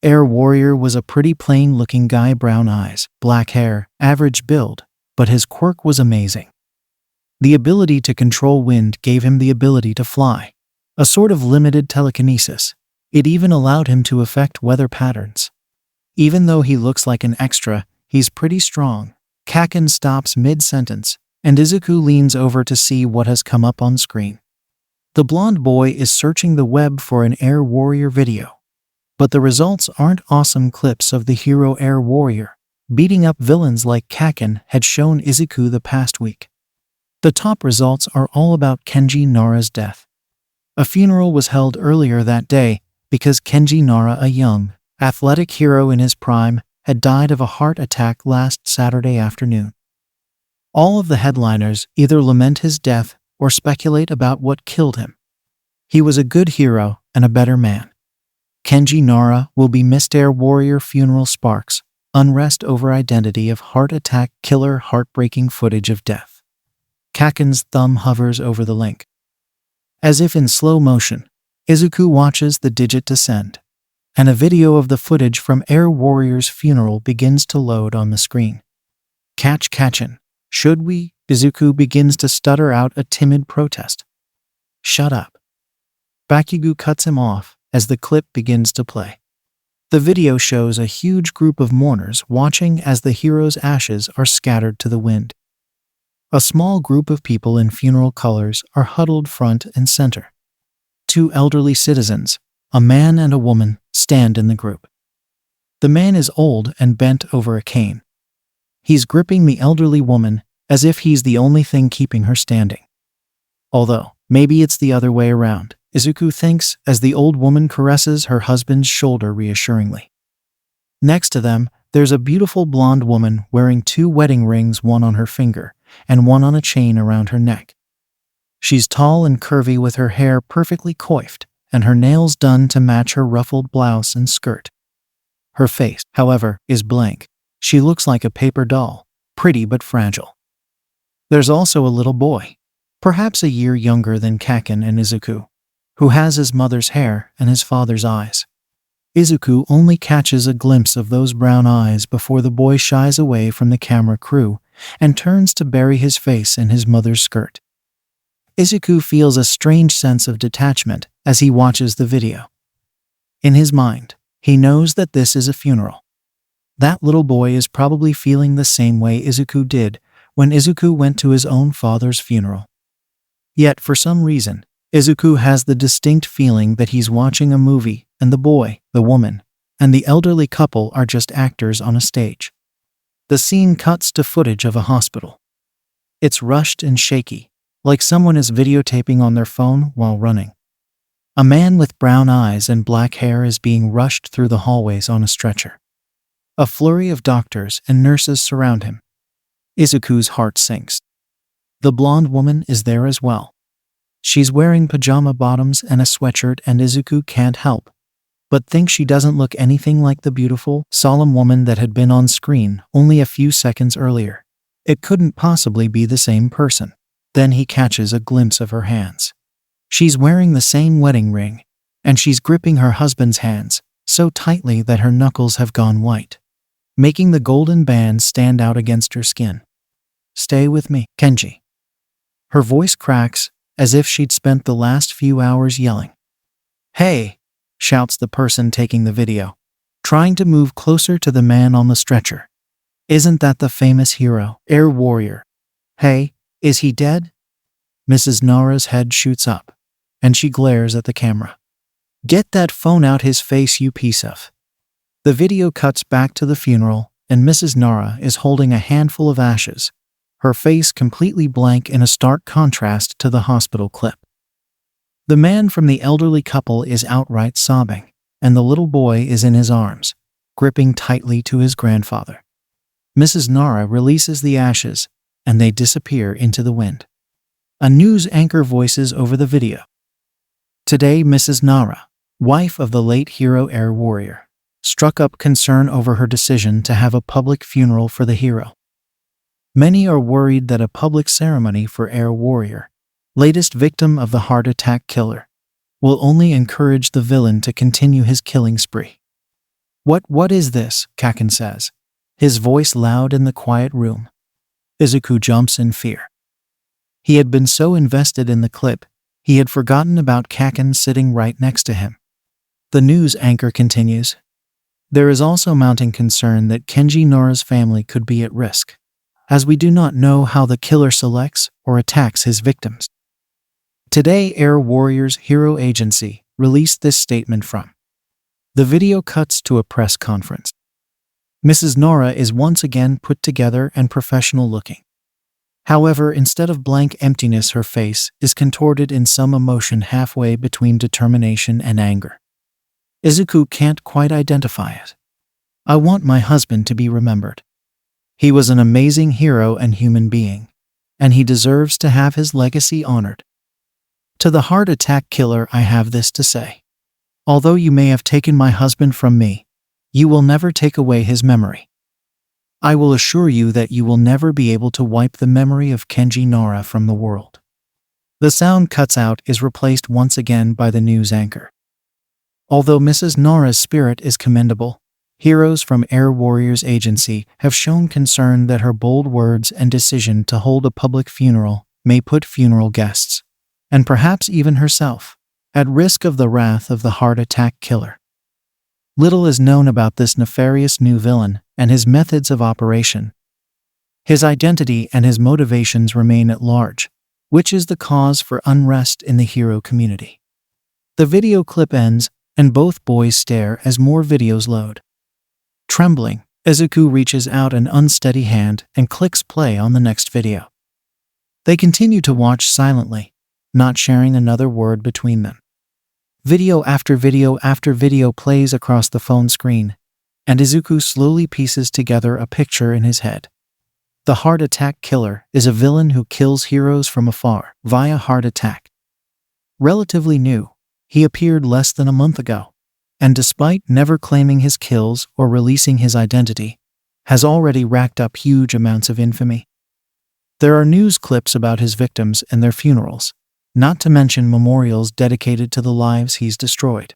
Air Warrior was a pretty plain-looking guy, brown eyes, black hair, average build, but his quirk was amazing. The ability to control wind gave him the ability to fly, a sort of limited telekinesis. It even allowed him to affect weather patterns. Even though he looks like an extra, he's pretty strong. Kaken stops mid-sentence, and Izuku leans over to see what has come up on screen. The blonde boy is searching the web for an Air Warrior video. But the results aren't awesome clips of the hero Air Warrior beating up villains like Kaken had shown Izuku the past week. The top results are all about Kenji Nara's death. A funeral was held earlier that day because Kenji Nara, a young, athletic hero in his prime, had died of a heart attack last Saturday afternoon. All of the headliners either lament his death or speculate about what killed him. He was a good hero and a better man. Kenji Nara will be missed. Air Warrior funeral sparks unrest over identity of heart attack killer, heartbreaking footage of death. Kaken's thumb hovers over the link. As if in slow motion, Izuku watches the digit descend, and a video of the footage from Air Warrior's funeral begins to load on the screen. Kaken, should we? Izuku begins to stutter out a timid protest. "Shut up." Bakugo cuts him off as the clip begins to play. The video shows a huge group of mourners watching as the hero's ashes are scattered to the wind. A small group of people in funeral colors are huddled front and center. Two elderly citizens, a man and a woman, stand in the group. The man is old and bent over a cane. He's gripping the elderly woman as if he's the only thing keeping her standing. Although, maybe it's the other way around, Izuku thinks as the old woman caresses her husband's shoulder reassuringly. Next to them, there's a beautiful blonde woman wearing two wedding rings, one on her finger and one on a chain around her neck. She's tall and curvy with her hair perfectly coiffed and her nails done to match her ruffled blouse and skirt. Her face, however, is blank. She looks like a paper doll, pretty but fragile. There's also a little boy, perhaps a year younger than Kaken and Izuku, who has his mother's hair and his father's eyes. Izuku only catches a glimpse of those brown eyes before the boy shies away from the camera crew and turns to bury his face in his mother's skirt. Izuku feels a strange sense of detachment as he watches the video. In his mind, he knows that this is a funeral. That little boy is probably feeling the same way Izuku did when Izuku went to his own father's funeral. Yet for some reason, Izuku has the distinct feeling that he's watching a movie and the boy, the woman, and the elderly couple are just actors on a stage. The scene cuts to footage of a hospital. It's rushed and shaky, like someone is videotaping on their phone while running. A man with brown eyes and black hair is being rushed through the hallways on a stretcher. A flurry of doctors and nurses surround him. Izuku's heart sinks. The blonde woman is there as well. She's wearing pajama bottoms and a sweatshirt, and Izuku can't help but think she doesn't look anything like the beautiful, solemn woman that had been on screen only a few seconds earlier. It couldn't possibly be the same person. Then he catches a glimpse of her hands. She's wearing the same wedding ring, and she's gripping her husband's hands so tightly that her knuckles have gone white, making the golden band stand out against her skin. "Stay with me, Kenji." Her voice cracks, as if she'd spent the last few hours yelling. "Hey!" shouts the person taking the video, trying to move closer to the man on the stretcher. "Isn't that the famous hero, Air Warrior? Hey, is he dead?" Mrs. Nara's head shoots up, and she glares at the camera. "Get that phone out his face, you piece of..." The video cuts back to the funeral, and Mrs. Nara is holding a handful of ashes, her face completely blank in a stark contrast to the hospital clip. The man from the elderly couple is outright sobbing, and the little boy is in his arms, gripping tightly to his grandfather. Mrs. Nara releases the ashes, and they disappear into the wind. A news anchor voices over the video. Today, Mrs. Nara, wife of the late hero Air Warrior, struck up concern over her decision to have a public funeral for the hero. Many are worried that a public ceremony for Air Warrior, latest victim of the heart attack killer, will only encourage the villain to continue his killing spree. What is this?" Kaken says, his voice loud in the quiet room. Izuku jumps in fear. He had been so invested in the clip, he had forgotten about Kaken sitting right next to him. The news anchor continues. There is also mounting concern that Kenji Nora's family could be at risk, as we do not know how the killer selects or attacks his victims. Today, Air Warrior's hero agency released this statement from. The video cuts to a press conference. Mrs. Nora is once again put together and professional looking. However, instead of blank emptiness, her face is contorted in some emotion halfway between determination and anger. Izuku can't quite identify it. "I want my husband to be remembered. He was an amazing hero and human being, and he deserves to have his legacy honored. To the heart attack killer, I have this to say. Although you may have taken my husband from me, you will never take away his memory. I will assure you that you will never be able to wipe the memory of Kenji Nora from the world." The sound cuts out is replaced once again by the news anchor. Although Mrs. Nora's spirit is commendable, heroes from Air Warrior's agency have shown concern that her bold words and decision to hold a public funeral may put funeral guests, and perhaps even herself, at risk of the wrath of the heart attack killer. Little is known about this nefarious new villain and his methods of operation. His identity and his motivations remain at large, which is the cause for unrest in the hero community. The video clip ends, and both boys stare as more videos load. Trembling, Izuku reaches out an unsteady hand and clicks play on the next video. They continue to watch silently, not sharing another word between them. Video after video after video plays across the phone screen, and Izuku slowly pieces together a picture in his head. The heart attack killer is a villain who kills heroes from afar via heart attack. Relatively new, he appeared less than a month ago, and despite never claiming his kills or releasing his identity, has already racked up huge amounts of infamy. There are news clips about his victims and their funerals, not to mention memorials dedicated to the lives he's destroyed.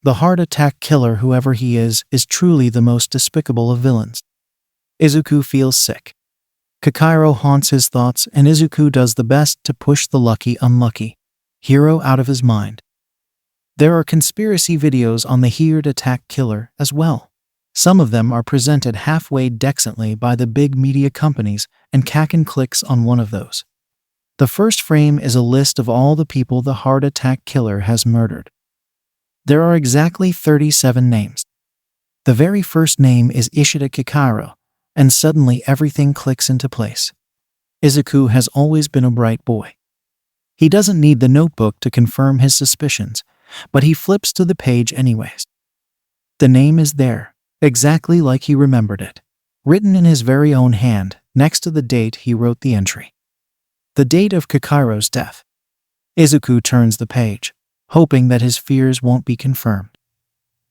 The heart attack killer, whoever he is truly the most despicable of villains. Izuku feels sick. Kakairo haunts his thoughts, and Izuku does the best to push the lucky unlucky hero out of his mind. There are conspiracy videos on the heart attack killer as well. Some of them are presented halfway decently by the big media companies, and Kaken clicks on one of those. The first frame is a list of all the people the heart attack killer has murdered. There are exactly 37 names. The very first name is Ishida Kikaro, and suddenly everything clicks into place. Izuku has always been a bright boy. He doesn't need the notebook to confirm his suspicions, but he flips to the page anyways. The name is there, exactly like he remembered it, written in his very own hand, next to the date he wrote the entry. The date of Kikaro's death. Izuku turns the page, hoping that his fears won't be confirmed.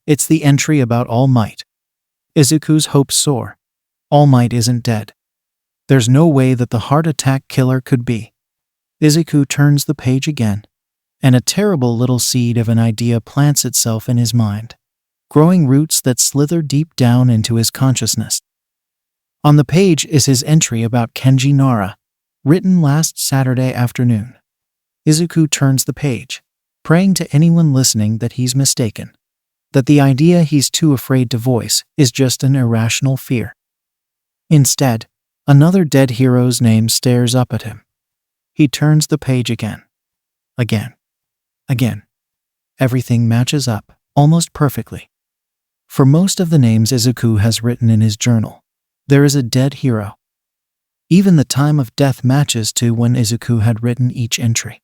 It's the entry about All Might. Izuku's hopes soar. All Might isn't dead. There's no way that the heart attack killer could be. Izuku turns the page again, and a terrible little seed of an idea plants itself in his mind, growing roots that slither deep down into his consciousness. On the page is his entry about Kenji Nara, written last Saturday afternoon. Izuku turns the page, praying to anyone listening that he's mistaken, that the idea he's too afraid to voice is just an irrational fear. Instead, another dead hero's name stares up at him. He turns the page again. Again. Everything matches up, almost perfectly. For most of the names Izuku has written in his journal, there is a dead hero. Even the time of death matches to when Izuku had written each entry.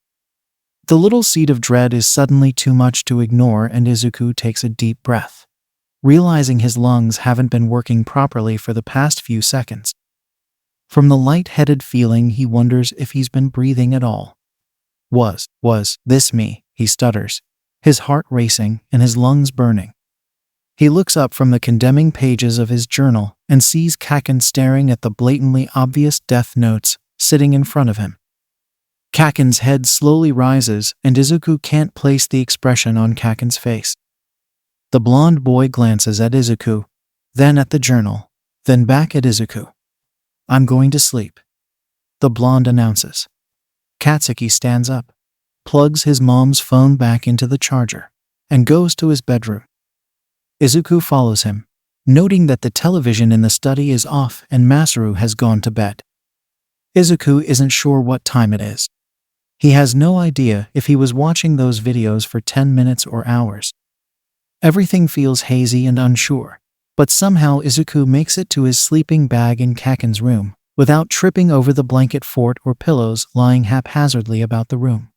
The little seed of dread is suddenly too much to ignore, and Izuku takes a deep breath, realizing his lungs haven't been working properly for the past few seconds. From the light-headed feeling, he wonders if he's been breathing at all. Was this me? He stutters, his heart racing and his lungs burning. He looks up from the condemning pages of his journal and sees Kaken staring at the blatantly obvious death notes sitting in front of him. Kaken's head slowly rises, and Izuku can't place the expression on Kaken's face. The blonde boy glances at Izuku, then at the journal, then back at Izuku. "I'm going to sleep," the blonde announces. Katsuki stands up, plugs his mom's phone back into the charger, and goes to his bedroom. Izuku follows him, noting that the television in the study is off and Masaru has gone to bed. Izuku isn't sure what time it is. He has no idea if he was watching those videos for 10 minutes or hours. Everything feels hazy and unsure, but somehow Izuku makes it to his sleeping bag in Kaken's room, without tripping over the blanket fort or pillows lying haphazardly about the room.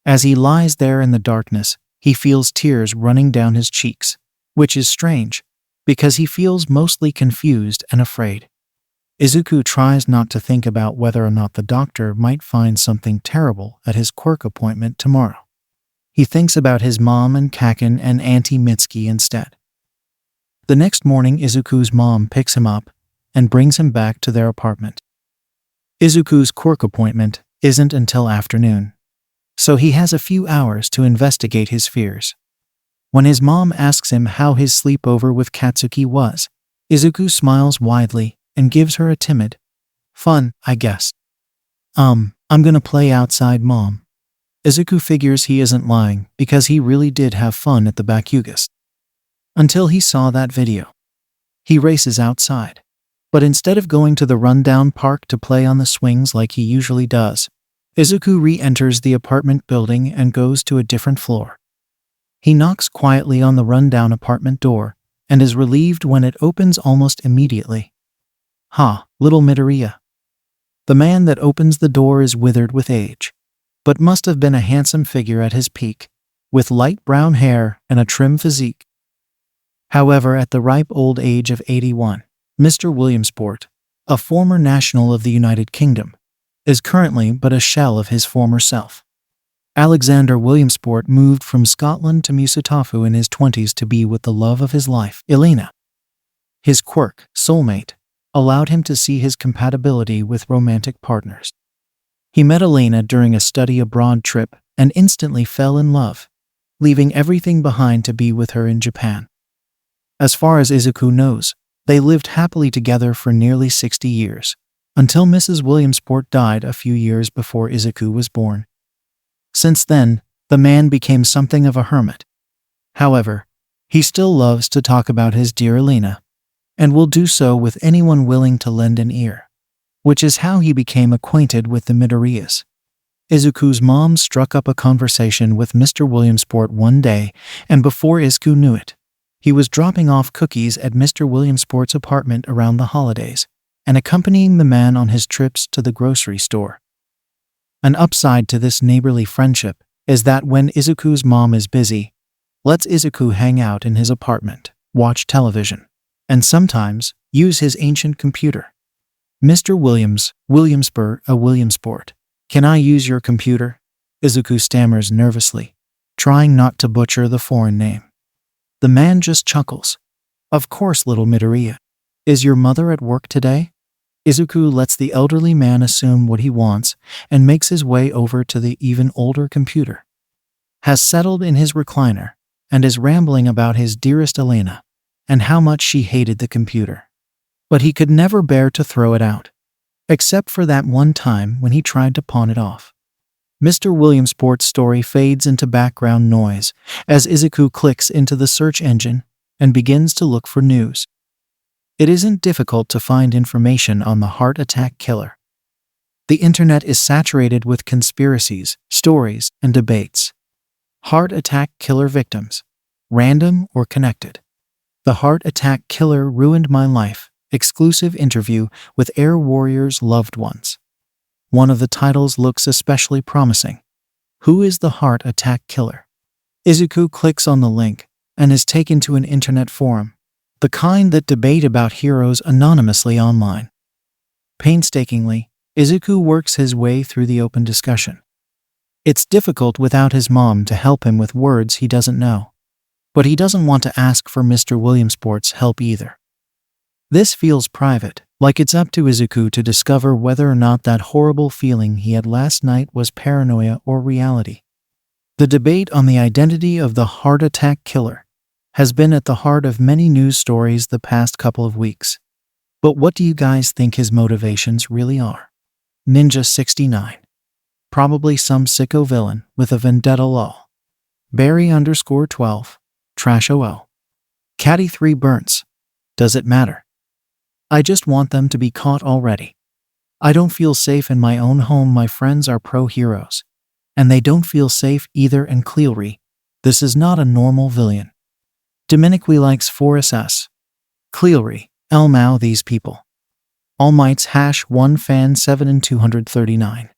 As he lies there in the darkness, he feels tears running down his cheeks, which is strange, because he feels mostly confused and afraid. Izuku tries not to think about whether or not the doctor might find something terrible at his Quirk appointment tomorrow. He thinks about his mom and Kaken and Auntie Mitsuki instead. The next morning, Izuku's mom picks him up and brings him back to their apartment. Izuku's Quirk appointment isn't until afternoon, so he has a few hours to investigate his fears. When his mom asks him how his sleepover with Katsuki was, Izuku smiles widely and gives her a timid, "Fun, I guess." I'm gonna play outside, Mom." Izuku figures he isn't lying because he really did have fun at the Bakugas. Until he saw that video. He races outside. But instead of going to the rundown park to play on the swings like he usually does, Izuku re-enters the apartment building and goes to a different floor. He knocks quietly on the rundown apartment door and is relieved when it opens almost immediately. "Ha, little Midoriya." The man that opens the door is withered with age, but must have been a handsome figure at his peak, with light brown hair and a trim physique. However, at the ripe old age of 81, Mr. Williamsport, a former national of the United Kingdom, is currently but a shell of his former self. Alexander Williamsport moved from Scotland to Musutafu in his 20s to be with the love of his life, Elena. His Quirk, soulmate, allowed him to see his compatibility with romantic partners. He met Elena during a study abroad trip and instantly fell in love, leaving everything behind to be with her in Japan. As far as Izuku knows, they lived happily together for nearly 60 years, until Mrs. Williamsport died a few years before Izuku was born. Since then, the man became something of a hermit. However, he still loves to talk about his dear Elena, and will do so with anyone willing to lend an ear, which is how he became acquainted with the Midoriyas. Izuku's mom struck up a conversation with Mr. Williamsport one day, and before Izuku knew it, he was dropping off cookies at Mr. Williamsport's apartment around the holidays and accompanying the man on his trips to the grocery store. An upside to this neighborly friendship is that when Izuku's mom is busy, lets Izuku hang out in his apartment, watch television, and sometimes use his ancient computer. Mr. Williamsport, can I use your computer? Izuku stammers nervously, trying not to butcher the foreign name. The man just chuckles. Of course, little Midoriya. Is your mother at work today? Izuku lets the elderly man assume what he wants and makes his way over to the even older computer. Has settled in his recliner and is rambling about his dearest Elena and how much she hated the computer. But he could never bear to throw it out, except for that one time when he tried to pawn it off. Mr. Williamsport's story fades into background noise as Izuku clicks into the search engine and begins to look for news. It isn't difficult to find information on the heart attack killer. The internet is saturated with conspiracies, stories, and debates. Heart attack killer victims, random or connected. The heart attack killer ruined my life. Exclusive interview with Air Warrior's loved ones. One of the titles looks especially promising. Who is the heart attack killer? Izuku clicks on the link and is taken to an internet forum, the kind that debate about heroes anonymously online. Painstakingly, Izuku works his way through the open discussion. It's difficult without his mom to help him with words he doesn't know. But he doesn't want to ask for Mr. Williamsport's help either. This feels private, like it's up to Izuku to discover whether or not that horrible feeling he had last night was paranoia or reality. The debate on the identity of the heart attack killer has been at the heart of many news stories the past couple of weeks. But what do you guys think his motivations really are? Ninja69. Probably some sicko villain with a vendetta lol. Barry_12. Trash OL. Caddy 3 Burns. Does it matter? I just want them to be caught already. I don't feel safe in my own home. My friends are pro-heroes. And they don't feel safe either. And Cleary, this is not a normal villain. Dominique likes 4SS. Cleary, Elmao these people. All Mights #1 fan 7 and 239.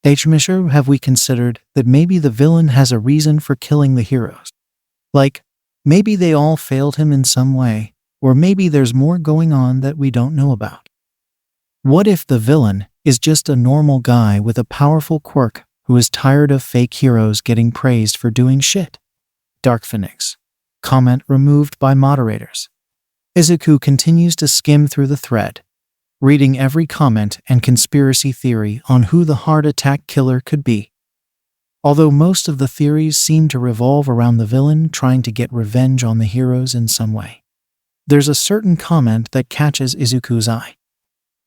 Misher, have we considered that maybe the villain has a reason for killing the heroes? Like, maybe they all failed him in some way. Or maybe there's more going on that we don't know about. What if the villain is just a normal guy with a powerful quirk who is tired of fake heroes getting praised for doing shit? Darkphoenix. Comment removed by moderators. Izuku continues to skim through the thread, reading every comment and conspiracy theory on who the heart attack killer could be. Although most of the theories seem to revolve around the villain trying to get revenge on the heroes in some way. There's a certain comment that catches Izuku's eye.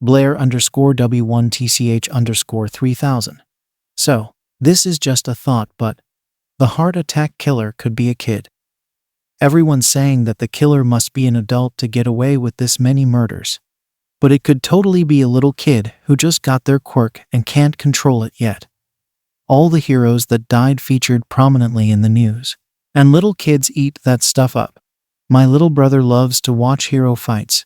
Blair_W1TCH_3000. So, this is just a thought, but the heart attack killer could be a kid. Everyone's saying that the killer must be an adult to get away with this many murders. But it could totally be a little kid who just got their quirk and can't control it yet. All the heroes that died featured prominently in the news, and little kids eat that stuff up. My little brother loves to watch hero fights.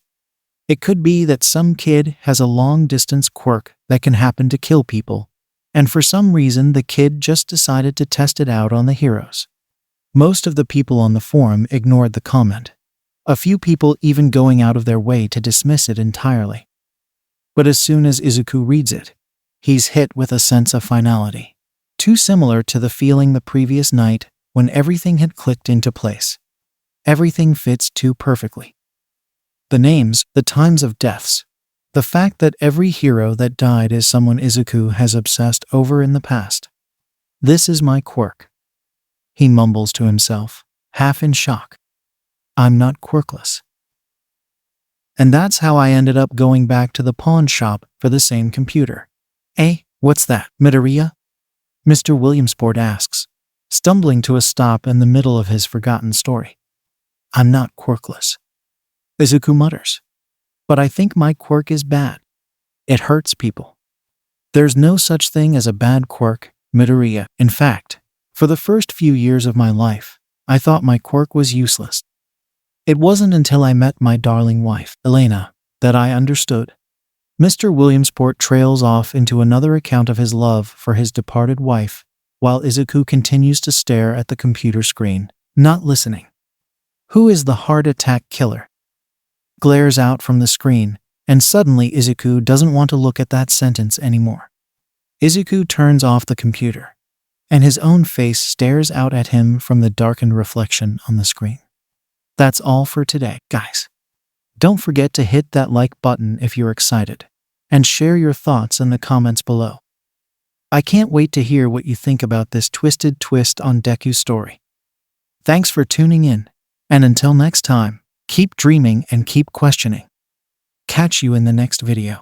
It could be that some kid has a long-distance quirk that can happen to kill people, and for some reason the kid just decided to test it out on the heroes. Most of the people on the forum ignored the comment, a few people even going out of their way to dismiss it entirely. But as soon as Izuku reads it, he's hit with a sense of finality, too similar to the feeling the previous night when everything had clicked into place. Everything fits too perfectly. The names, the times of deaths, the fact that every hero that died is someone Izuku has obsessed over in the past. This is my quirk. He mumbles to himself, half in shock. I'm not quirkless. And that's how I ended up going back to the pawn shop for the same computer. What's that, Midoriya? Mr. Williamsport asks, stumbling to a stop in the middle of his forgotten story. I'm not quirkless. Izuku mutters. But I think my quirk is bad. It hurts people. There's no such thing as a bad quirk, Midoriya. In fact, for the first few years of my life, I thought my quirk was useless. It wasn't until I met my darling wife, Elena, that I understood. Mr. Williamsport trails off into another account of his love for his departed wife, while Izuku continues to stare at the computer screen, not listening. Who is the heart attack killer? Glares out from the screen, and suddenly Izuku doesn't want to look at that sentence anymore. Izuku turns off the computer, and his own face stares out at him from the darkened reflection on the screen. That's all for today, guys. Don't forget to hit that like button if you're excited, and share your thoughts in the comments below. I can't wait to hear what you think about this twisted twist on Deku's story. Thanks for tuning in, and until next time, keep dreaming and keep questioning. Catch you in the next video.